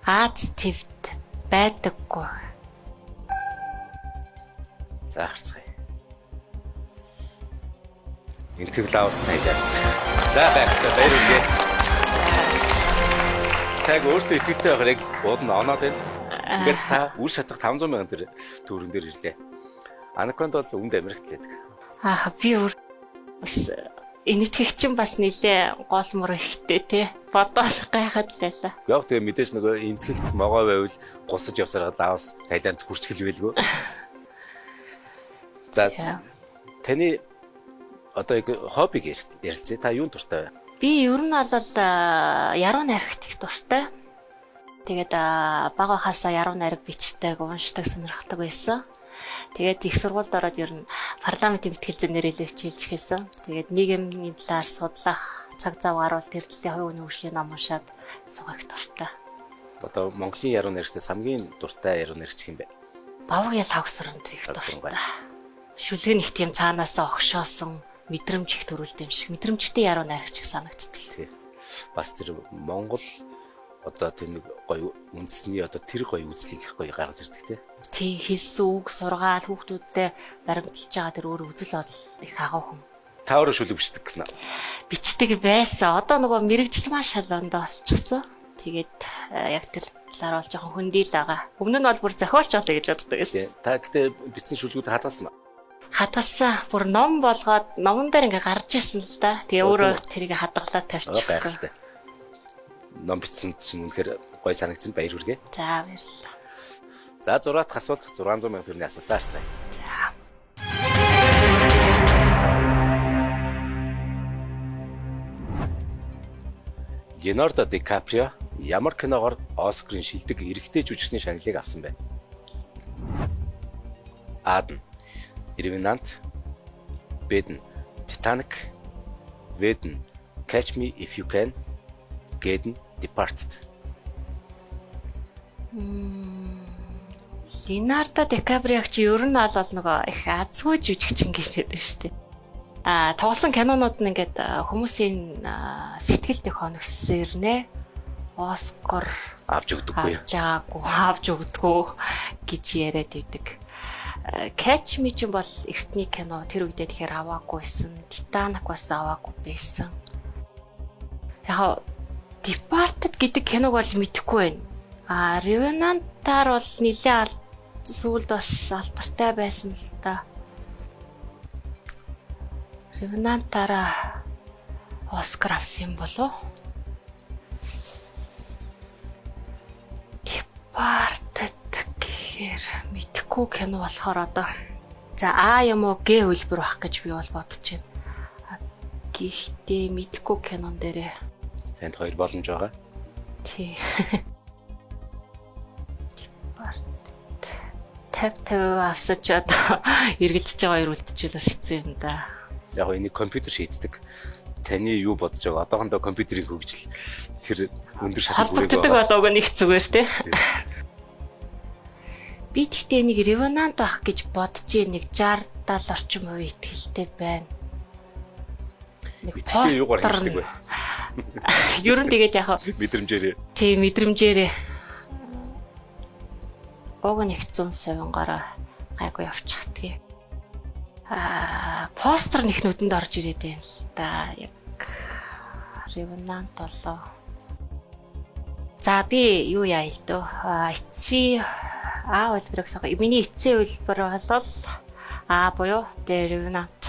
Аз төвд байдаггүй. За харцгаая. Энэтхэг, Лаос, Таиланд. За баярлалаа. Баярлалаа. Таг өөртөө итгэвтэй байхаар яг уул нь оноод байна. Ингээд та үр шатах 500 сая төгрөг дээр ирлээ. Анаконд бол Өмнөд Америкт байдаг. Би бас энэтхэг чинь бас нэлээ гол мөр ихтэй тий. Бодоос гайхаад лээ. Яг тэгээ мэдээж нөгөө энэтхэгт могоо байвал гусаж явсараа Лаос, Таиланд хүрчгэл байлгүй. За таны одоо яг хоббиг ярьцээ. Та юунд дуртай вэ? Би ер нь бол яруу найрагт их дуртай. Тэгээд бага хасаа яруу найраг бичдэг, уншдаг, сонирхдаг байсан. Тэгээд их сургуульд ороод ер нь парламентын бэлтгэл зэнээр илүү хичээлж эхэлсэн. Тэгээд нийгмийн талаар судлах, цаг зав гарвал тэр талын хувийн хөгжлийн ном уншаад суух дуртай. Одоо Монголын яруу найрагчдаас хамгийн дуртай яруу найрагч хэм бэ? Бавгийн лавсранд их дуртай. Шүлэг нэг тийм цаанаасаа огшоосон мэдрэмж их төрүүлдэг юм шиг. Мэдрэмжтэй яруу найрагч их санагддаг. Бас тэр Монгол одоо тийм нэг гоё үндэсний одоо тэр гоё үзлийг их гоё гаргаж ирдэг тий. Хэлсэн үг, сургаал хүүхдүүдтэй баримталж байгаа тэр өөр үзэл бодол их агуу хүн. Та өөрөө шүлэг бичдэг гэсэн үү? Бичдэг байсан. Одоо нөгөө мэрэгжил маш шалгандаа болчихсон. Тэгээд яг тэр талаар бол жоохон хөндийл байгаа. Өмнө нь бол бүр зохиолч болъё гэж боддог байсан. Та гэхдээ бичсэн шүлгүүд хадгалсан уу? Хадгалсан. Бүр ном болгоод номон дээр ингээ гарч ирсэн л да. Тэгээ өөрөө тэрийг хадгалаад тавьчихсан. Ном бичсэн чинь үнэхээр гоё санагдчихэв. Баяр хүргэе. За баярлалаа. За 6 дахь асуулт 600 сая төгрөгийн асуултаа харцгаая. За. Леонардо Ди Каприо ямар киногоор Оскарын шилдэг эрэгтэй жүжигчний шагналыг авсан бэ? А нь Ревенант, Б нь Титаник, В нь Catch Me If You Can, Г нь Departed. Леонардо Ди Каприо чи ер нь бол нөгөө их азгүй жүжигчин гэлээд байна шүү дээ. Тоглосон кинонууд нь ингээд хүмүүсийн сэтгэлд их хоногсэрнэ. Оскар авч өгдөггүй. Авч өгдөггүй гэж яриад идэг. Catch Me ч бол эртний кино тэр үедээ тэгэхээр аваагүйсэн. Titanic бас аваагүй байсан. Яг Departed гэдэг киног бол мэдэхгүй байна. Revenant-аар бол нэлээд сүүлд бас алдартай байсан л та. Revenant-аараа Оскар авсан юм болов? Departed гэхээр мэдхгүй кино болохоор одоо за А юм уу Г хөлбөр байх гэж би бол бодож байна. Гэхдээ мэдхгүй кинон дээрээ Танд хоёр боломж байгаа. Тий. 50 авсаж одоо эргэлдэж байгаа хоёр үлдчихээс хэцүү юм да. Яг энийг компьютер шийддэг. Таны юу бодож байгаа? Одоохондоо компьютерийн хөгжил тэр өндөр шатны холбогддог болоог нэг зүгээр тий. Би тэгтээ нэг ревенант байх гэж бодож нэг 60-70 орчим хувийн ихтэй байна. Нэг юугаар хийдэг вэ? Ер нь тэгээд яг Мэдрэмжээрээ. тий мэдрэмжээрээ уг нь 100%-аар гайгүй явчихдаг. Постэр нэг нүдэнд орж ирээд байна л да. Яг ревенант болоо. За би юу яа л дөө. Эцсийн хэлбэрээс миний эцсийн хэлбэр бол буюу ревенант.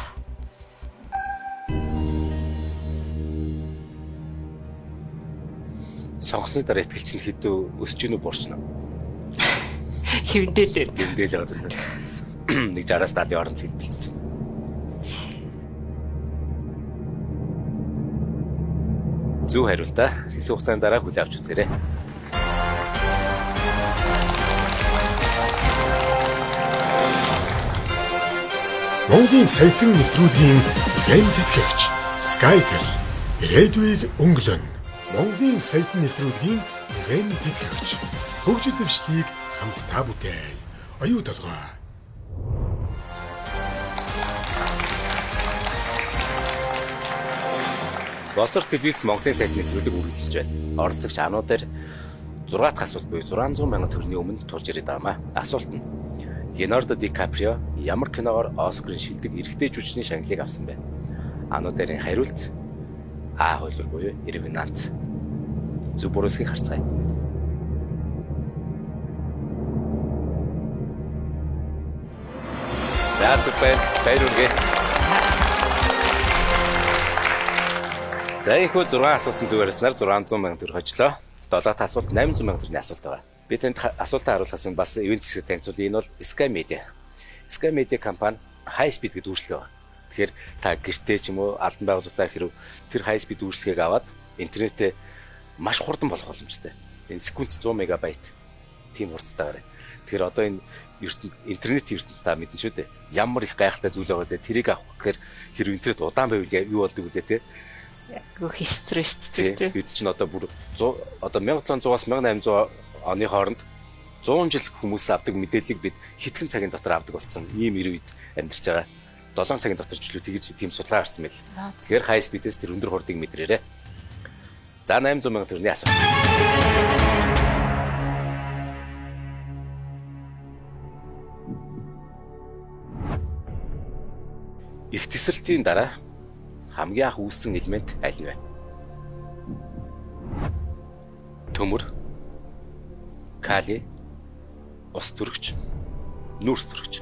Сонгосны дараа ихтгэл чинь хэдөө өсөж гинүү буурч наа. Хэмдээлээ. Хэмдээл байгаа зүйл. Нэг 60-аас 70-ийн хооронд хэлбэлцэж байна. Зөв хариултаа хэсэг хугацааны дараа хүлээн авч үзээрэй. Монголын саятан нэвтрүүлгийн ивент тэтгэгч Skytel ирээдүйг өнгөлөн. Монголын саятан нэвтрүүлгийн ивент тэтгэгч хөгжил дэвшлийг хамтдаа бүтээй. Оюу толгой. Боловсрол телевиз Монголын сайтны нэвтрүүлэг үргэлжлэж байна. Оролцогч ануудаар 6 дахь асуулт буюу 600 мянган төгрөгийн өмнө тулж ирээд байгаамаа. Асуулт нь Леонардо Ди Каприо ямар киногоор Оскарын шилдэг эрэгтэй жүжигчний шагналыг авсан бэ? Ануударын хариулт А хуулбар буюу Ревенант. Зөв буруусгийг харцгаая. За зөв баяр үргээ. За ихөө 6 асуултын зүгээр яснаар 600 мянган төгрөг хожлоо. 7 дахь асуулт 800 мянган төгрөгийн асуулт байгаа. Би танд асуултаа харуулахаас өмнө бас ивент зэвсэг танилцуулъя. Энэ бол Sky Media. Sky Media компани High Speed гэдэг үйлчлэг байна. Тэгэхээр та гэртээ ч юм уу албан байгууллагатай хэрэг тэр High Speed үйлчлэгийг аваад интернетээ маш хурдан болох боломжтой. Энэ секунд 100 мегабайт тийм хурцтайгаар. Тэгэхээр одоо энэ интернет ертөнцийн та мэдэн шүү дээ. Ямар их гайхалтай зүйл байгаа лээ тэрийг авах гэхээр хэрэг интернет удаан байвал юу болдог вэ те? Гөх стресстэй тий. Бид чинь одоо бүр 100 одоо 1700-аас 1800 оны хооронд 100 жил хүмүүс авдаг мэдээллийг бид хэдхэн цагийн дотор авдаг болсон. Ийм ирээд амьдарч байгаа. 7 цагийн дотор ч л тэгж тийм судалгаа гарсан байл. Тэгэхээр high speed-ээс тэр өндөр хурдыг мэдрээрээ. За 800 мянган төгрөгийн асуулт. Их тесрэлтийн дараа хамгийн анх үүссэн элемент аль нь вэ? Төмөр, кали, ус төрөгч, нүүрс төрөгч.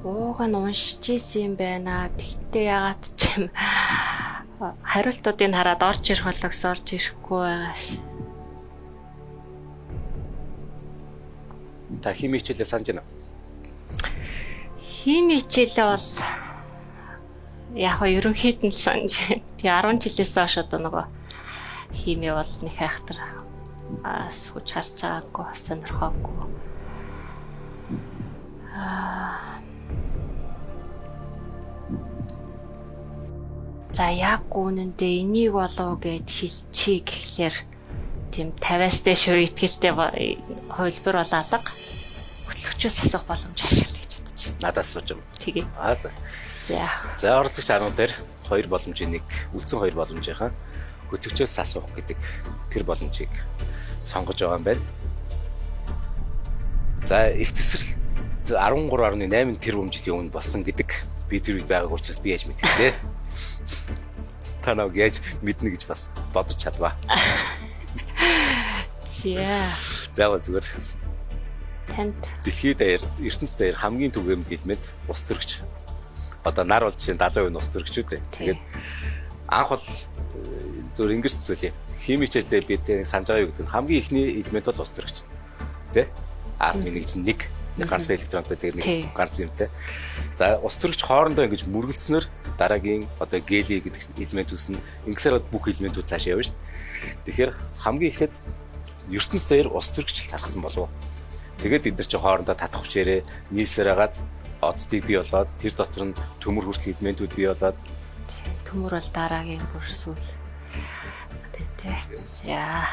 Ууг нь уншиж ийсэн юм байна. Тэгтээ ягаад ч юм хариултуудыг хараад орж ирэх болгоос орж ирэхгүй байгаа ш. Та хими хичээлээ санаж байна уу? Хими хичээлээ бол яг хоо ерөнхийд нь санаж байна. Тэгээ 10 жилээс хойш одоо нөгөө хими бол нэг хайхтар сууж харж байгаагүй, сонирхоогүй. За яг үнэндээ энийг болов гэд хэлчихье гэхлээр тийм 50-аас дээш итгэлтэй хувилбар бол алга. Хөтлөгчөөс асуух боломж ашигла гэж бодож байна. Надаас асууж юм. Тэгээ. За. За. За оролцогч анууд дээр хоёр боломжийн нэг үлдсэн хоёр боломжийнхаа хөтлөгчөөс асуух гэдэг тэр боломжийг сонгож байгаа юм байна. За их тесрэл 13.8 тэрбум жилийн өмнө болсон гэдэг би тэр үед байгааг учраас би яаж мэдэх вэ? Та нэг яаж мэднэ гэж бас бодож чадваа. За зүгээр. Танд Дэлхийд даяар ертөнцийн даяар хамгийн түгээмэл элемент ус төрөгч. Одоо нар бол жишээ 70% ус төрөгчүүд дээ. Тэгээд анх бол зөв ингэж зүйлээ. Хими хичээлээ бид санаж байгаа юу гэдэг нь хамгийн ихний элемент бол ус төрөгч. Тэ? Нэг чинь нэг ганц электронтой тэгээд нэг ганц юмтай. За ус төрөгч хоорондоо ингэж мөргөлцснөөр дараагийн одоо гели гэдэг элемент үүснэ. Ингэсээр бүх элементүүд цаашаа явна шүү дээ. Тэгэхээр хамгийн эхлээд ертөнц дээр ус төрөгчл тархсан болов. Тэгээд эд нар чи хоорондоо татах хүчээрээ нийлсээр хагаад оддыг бий болгоод тэр дотор нь төмөр хүртэл элементүүд бий болоод Төмөр бол дараагийн бүрсүүл. Тэ. За.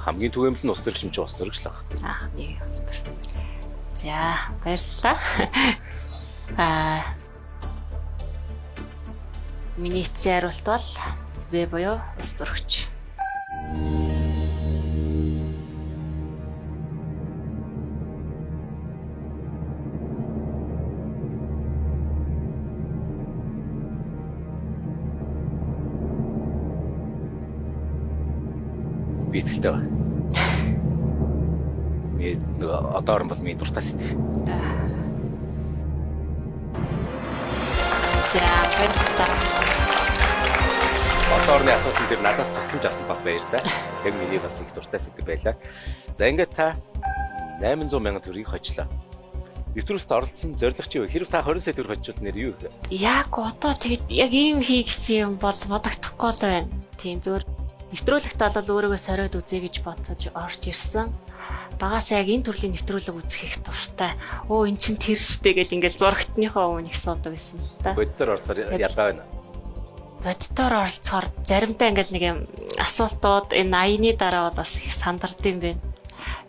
хамгийн түгээмэл нь ус төрөгч юм чи ус төрөгч л баг. Нэг хэлбэр. За, баярлалаа. Миний эцсийн хариулт бол В буюу ус төрөгч. Би итгэлтэй байна. Би одоор бол миний дуртай сэтгэв. За, баярлалаа. Одоорны асуудал дээр надаас тусламж авсан бас баярлалаа. Яг миний бас их дуртай сэтгэв байлаа. За ингээд та 800 мянган төгрөгийг хожлоо. Нэвтрүүлэгт оролцсон зорилго чи юу? Хэрв та 20 сая төгрөг хожвол нэр юу вэ? Яг одоо тэгэд яг ийм хий гэсэн юм бол бодогдохгүй л байна. Тийм зөвөр нэвтрүүлэгт бол өөрийгөө сориод үзье гэж бодож орж ирсэн. Багаас яг энэ төрлийн нэвтрүүлэг үзэх их дуртай. Өө эн чин тэр штэ гэд ингээл зурагтныхоо өмнө их суудаг гэсэн та. Боддоор орцоор ялгаа байна. Боддоор оролцохоор заримдаа ингээл нэг юм асуултууд энэ 80-ны дараа бас их сандардсан байна.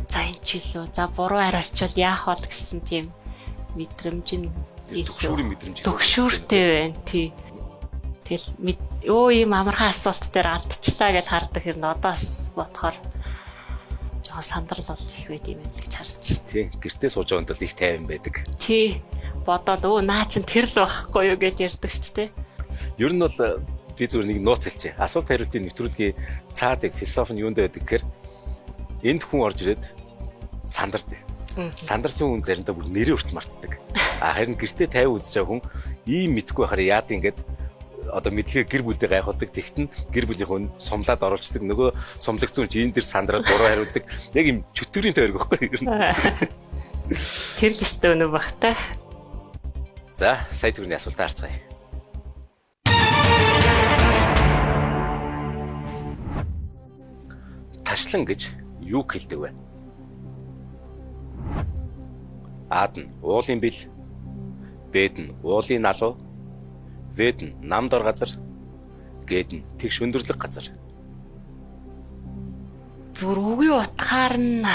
За энэ ч илүү. За буруу хариулчвал яах вэ гэсэн тийм мэдрэмж нь Төгшүүрийн мэдрэмж. төгшүүртэй байна. Тий. Тэгэл өө ийм амархан асуулт дээр алдчихлаа гэж хардаг хэрнээ одоос бодохоор жоохон сандрал бол их байд юм байна гэж харж байна. Тий. Гэртээ сууж байгаа бол их тайван байдаг. Тий. Бодоод өө наа чин тэр л байхгүй юу гэж ярьдаг шүү дээ. Ер нь бол би зүгээр нэг нууц хэлчихье. Асуулт хариултын нэвтрүүлгийн цаад яг философи нь юунд байдаг гэхээр энд хүн орж ирээд сандардаг. Сандарсан хүн заримдаа бүр нэрээ хүртэл мартдаг. Харин гэртээ тайван үзэж байгаа хүн ийм мэдхгүй байхаар яад ингээд одоо мэдлэгээ гэр бүлдээ гайхуулдаг. Тэгтэн гэр бүлийн хүн сумлаад оруулцдаг. Нөгөө сумлагцсан чи энэ дэр сандраад буруу хариулдаг. Яг юм чөтгөрийн тойрог байхгүй юу? Тэр л өстой өнөө багтай. За, сая төгрөгийн асуултаа харцгаая. Ташлан гэж юу хэлдэг вэ? Аад нь уулын бил, Бэд нь уулын налуу, Вэд нь намдор газар, Гэд нь тэгш өндөрлөг газар. Зүрхүүгийн утгаар нь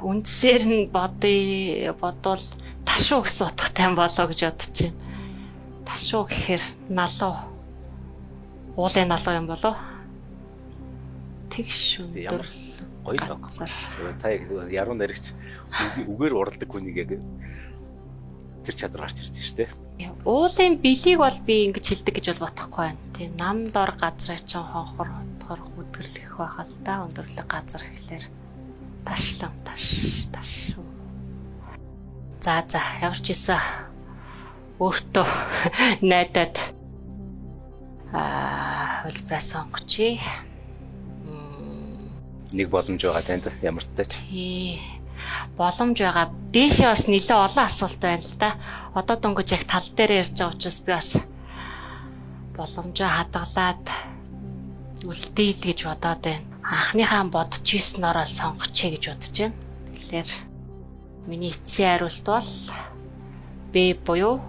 үндсээр нь бодвол ташуу гэсэн утгатай болоо гэж бодож байна. Ташуу гэхээр налуу. Уулын налуу юм болоо. Тэгш өндөр. Гоё л баг. Та яг яруу наригч үгээр уралдаг хүнийг яг тэр чадвар гарч ирж шүү дээ. Уулын билийг бол би ингэж хэлдэг гэж бол бодохгүй байна. Тэг намдор газраа ч хонхор хотхор хөдгөрлөх байхал та өндөрлөг газар гэхлээр ташлан таш. За ямар ч ийсэн өөртөө найдаад хөлбраа сонгоч. Нэг боломж байгаа танд ямар ч тач. Боломж байгаа. Дээшээ бас нэлээд олон асуулт байна л да. Одоо дөнгөж яг тал дээр ярьж байгаа учраас би бас боломжоо хадгалаад үлдээд гэж бодоод байна. Анхныхаа бодож ийснээр л сонгочээ гэж бодож байна. Тэгэхээр миний эцсийн хариулт бол Б буюу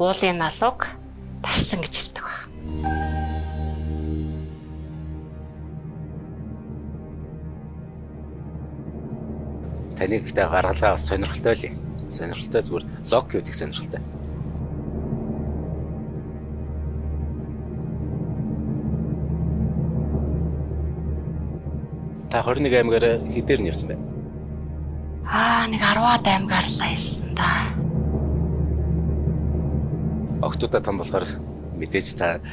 уулын налууг ташлан гэж хэлдэг байна. Таныг ихтэй гаргалаа бас сонирхолтой л юм. Сонирхолтой зүгээр лог гэдэг сонирхолтой. Та 21 аймгаар хэдээр нь явсан бэ? Нэг 10-аад аймгаар л байсан да. Октоудаа том болохоор мэдээж та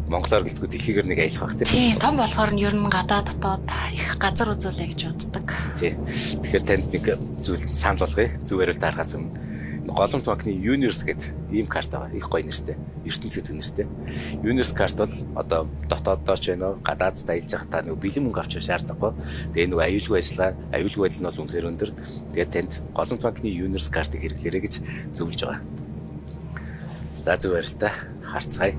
Монголоор гэлтгүй дэлхийгээр нэг аялах байх тийм. Тийм, том болохоор нь ер нь гадаа дотоод их газар үзүүлээ гэж боддог. Тийм. Тэгэхээр танд нэг зүйл санал болгоё. Зөв хариулт аргаас өмнө Голомт банкны Universe гэдэг ийм карт байгаа. Их гоё нэртэй. ертөнц гэдэг нэртэй. Universe карт бол одоо дотооддоо ч байна уу, гадаад даялж явах та нэг бэлэн мөнгө авч шаардлагагүй. Тэгээ нэг аюулгүй ажил нь бол үнэхээр өндөр. Тэгээд танд Голомт банкны Universe картыг хэрэглээрэй гэж зөвлөж байгаа. За зөв барилтаа харцгаая.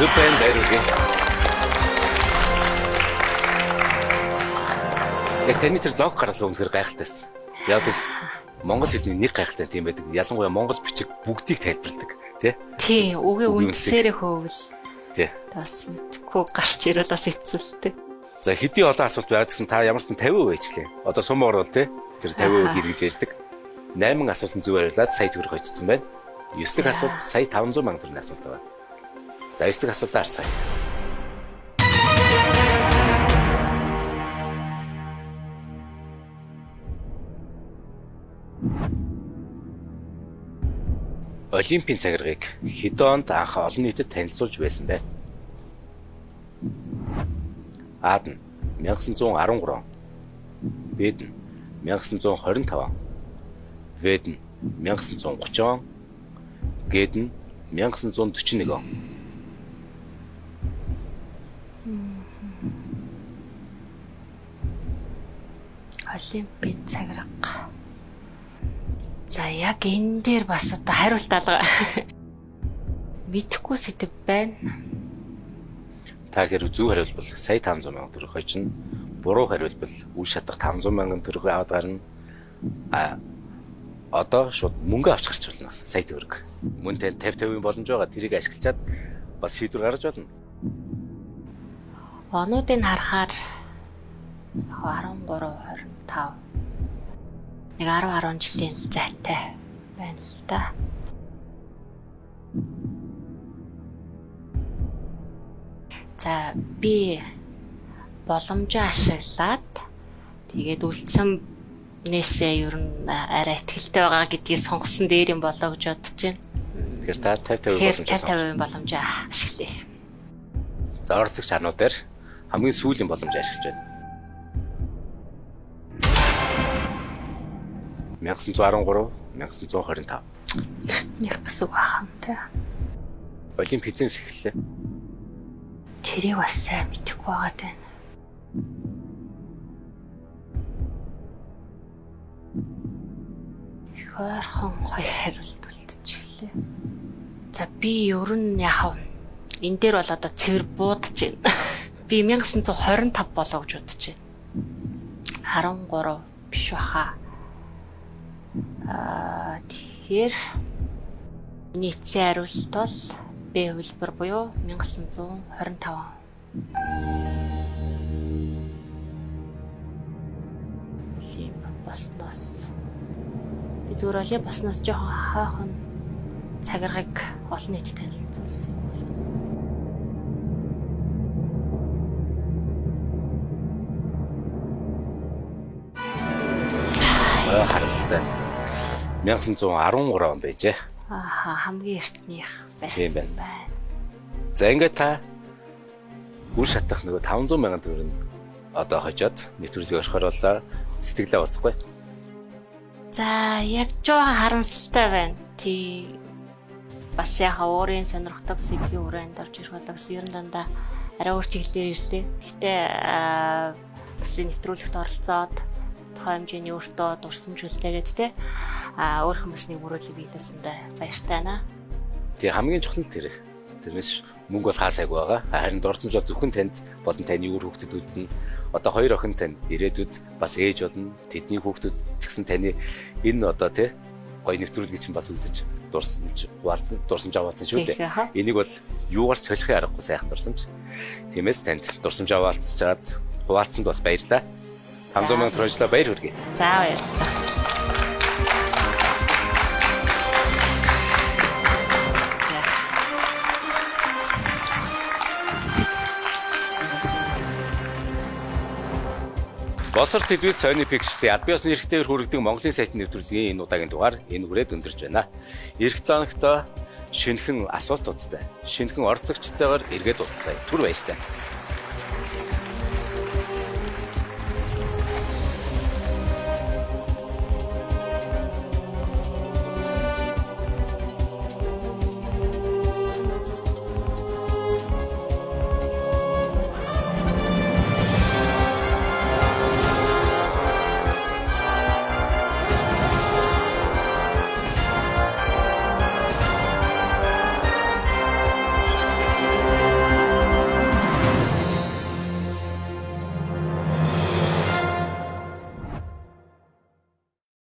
Зүг байна байруугийн. Яг таны тэр лог гаргасан үнэхээр гайхалтайсэн. Яг л монгол хэлний нэг гайхалтай тийм байдаг. Ялангуяа монгол бичиг бүгдийг тайлбарладаг, тий? Тий, үгээ үндсээрээ хөвөл. Тий. Бас мэдхгүй гарч ирэл бас эцэлтэй. За хэдий олон асуулт байж гэсэн та ямар ч 50% байжлаа. Одоо сум орвол тий тэр 50% хэрэгж яждаг. 8 асуултанд зөв хариулаад сая төгрөг очсон байна. 9 дахь асуулт сая 500 сая төгрөгийн асуулт байна. За 9 дахь асуултаа харцгаая. Олимпийн цагиргаыг хэдэн онд анх олон нийтэд танилцуулж байсан бэ? А. 1913. Б. 1925. В. 1930. Г. 1941. Олимпийн цагирга. За яг энэ дээр бас одоо хариулт алга. Мэдхгүй сэдв байна. Та хэрэг зөв хариулбал сая 500 сая төгрөг хожно. Буруу хариулбал үл шатах 500 сая төгрөг аваад гарна. Одоо шууд мөнгө авч гарч болно сая төгрөг. Мөн тань 50-50 боломж байгаа. Тэрийг ашиглаад бас шийдвэр гаргаж болно. Онуудыг харахаар 13, 25. Нэг 10 жилийн зайтай байна л да. За би боломжоо ашиглаад тэгээд үлдсэн нээсээ ер нь арай ихтэй байгаа гэдгийг сонгосон дээр юм болоо гэж бодож байна. Тэгэхээр та 50-50 боломжоо 50% боломжоо ашиглая. За орцогч анууд дээр хамгийн сүүлийн боломжоо ашиглаж байна. 1913, 1925. Нэг гэсэн үг хаантай. Олимпийн эзэнс эхэллээ. Тэрийг бас сайн мэдэхгүй байгаа даа. Хойрхон хоёр хариулт үлдчихлээ. За би ер нь яхав энэ дээр бол одоо цэвэр буудаж байна. Би 1925 болоо гэж бодож байна. 13 биш баха. Тэгэхээр нийтсийн хариулт бол Б хөлбөр буюу 1925. Олимп босноос би зүгээр олимп босноос жоохон хаахан цагиргыг олон нийтэд танилцуулсан юм байна. Харамсалтай. 1913 он байжээ. Хамгийн эртнийх Тийм байсан байна. За ингээд та үр шатах нөгөө 500 сая төгрөг одоо хожоод нэвтрүүлгийг орхиоллоо. Сэтгэлээ ууцхгүй. За яг жоохон харамсалтай байна. Тий бас яхаа өөрийн сонирхдаг сэдвийн хүрээнд орж ирэх болоо гэсэн ер нь дандаа арай өөр чиглэлээр ирдэг. Гэхдээ бас нэвтрүүлэгт оролцоод тухайн хэмжээний өөртөө дурсамж үлдээгээд те өөр хүмүүсний мөрөөдлөг биелүүлсэндээ баяртай байна. Тэгээ хамгийн чухал нь тэр. Тэрнээс мөнгө бас хаасайг байгаа. Харин дурсамж бол зөвхөн танд болон таны үр хүүхдэд үлдэнэ. Одоо хоёр охин тань ирээдүйд бас ээж болно. Тэдний хүүхдүүд ч гэсэн таны энэ одоо тий гоё нэвтрүүлгийг чинь бас үзэж дурсамж аваалцсан шүү дээ. Энийг бол юугаар солихын аргагүй сайхан дурсамж. Тиймээс танд дурсамж аваалцчаад хуваалцсанд бас баярлалаа. 500 сая төгрөглөө баяр хүргэе. За баярлалаа. Босор телевиз соёлын пикчерсийн аль биесны эрхтэйгээр хүргэдэг Монголын сайтын нэвтрүүлгийн энэ удаагийн дугаар энэ хүрээд өндөрлж байна. Эх 7 өнөختөө шинэхэн асуулт узтай, шинэхэн оролцогчтойгоор эргээд уулзъя. Түр баяртай.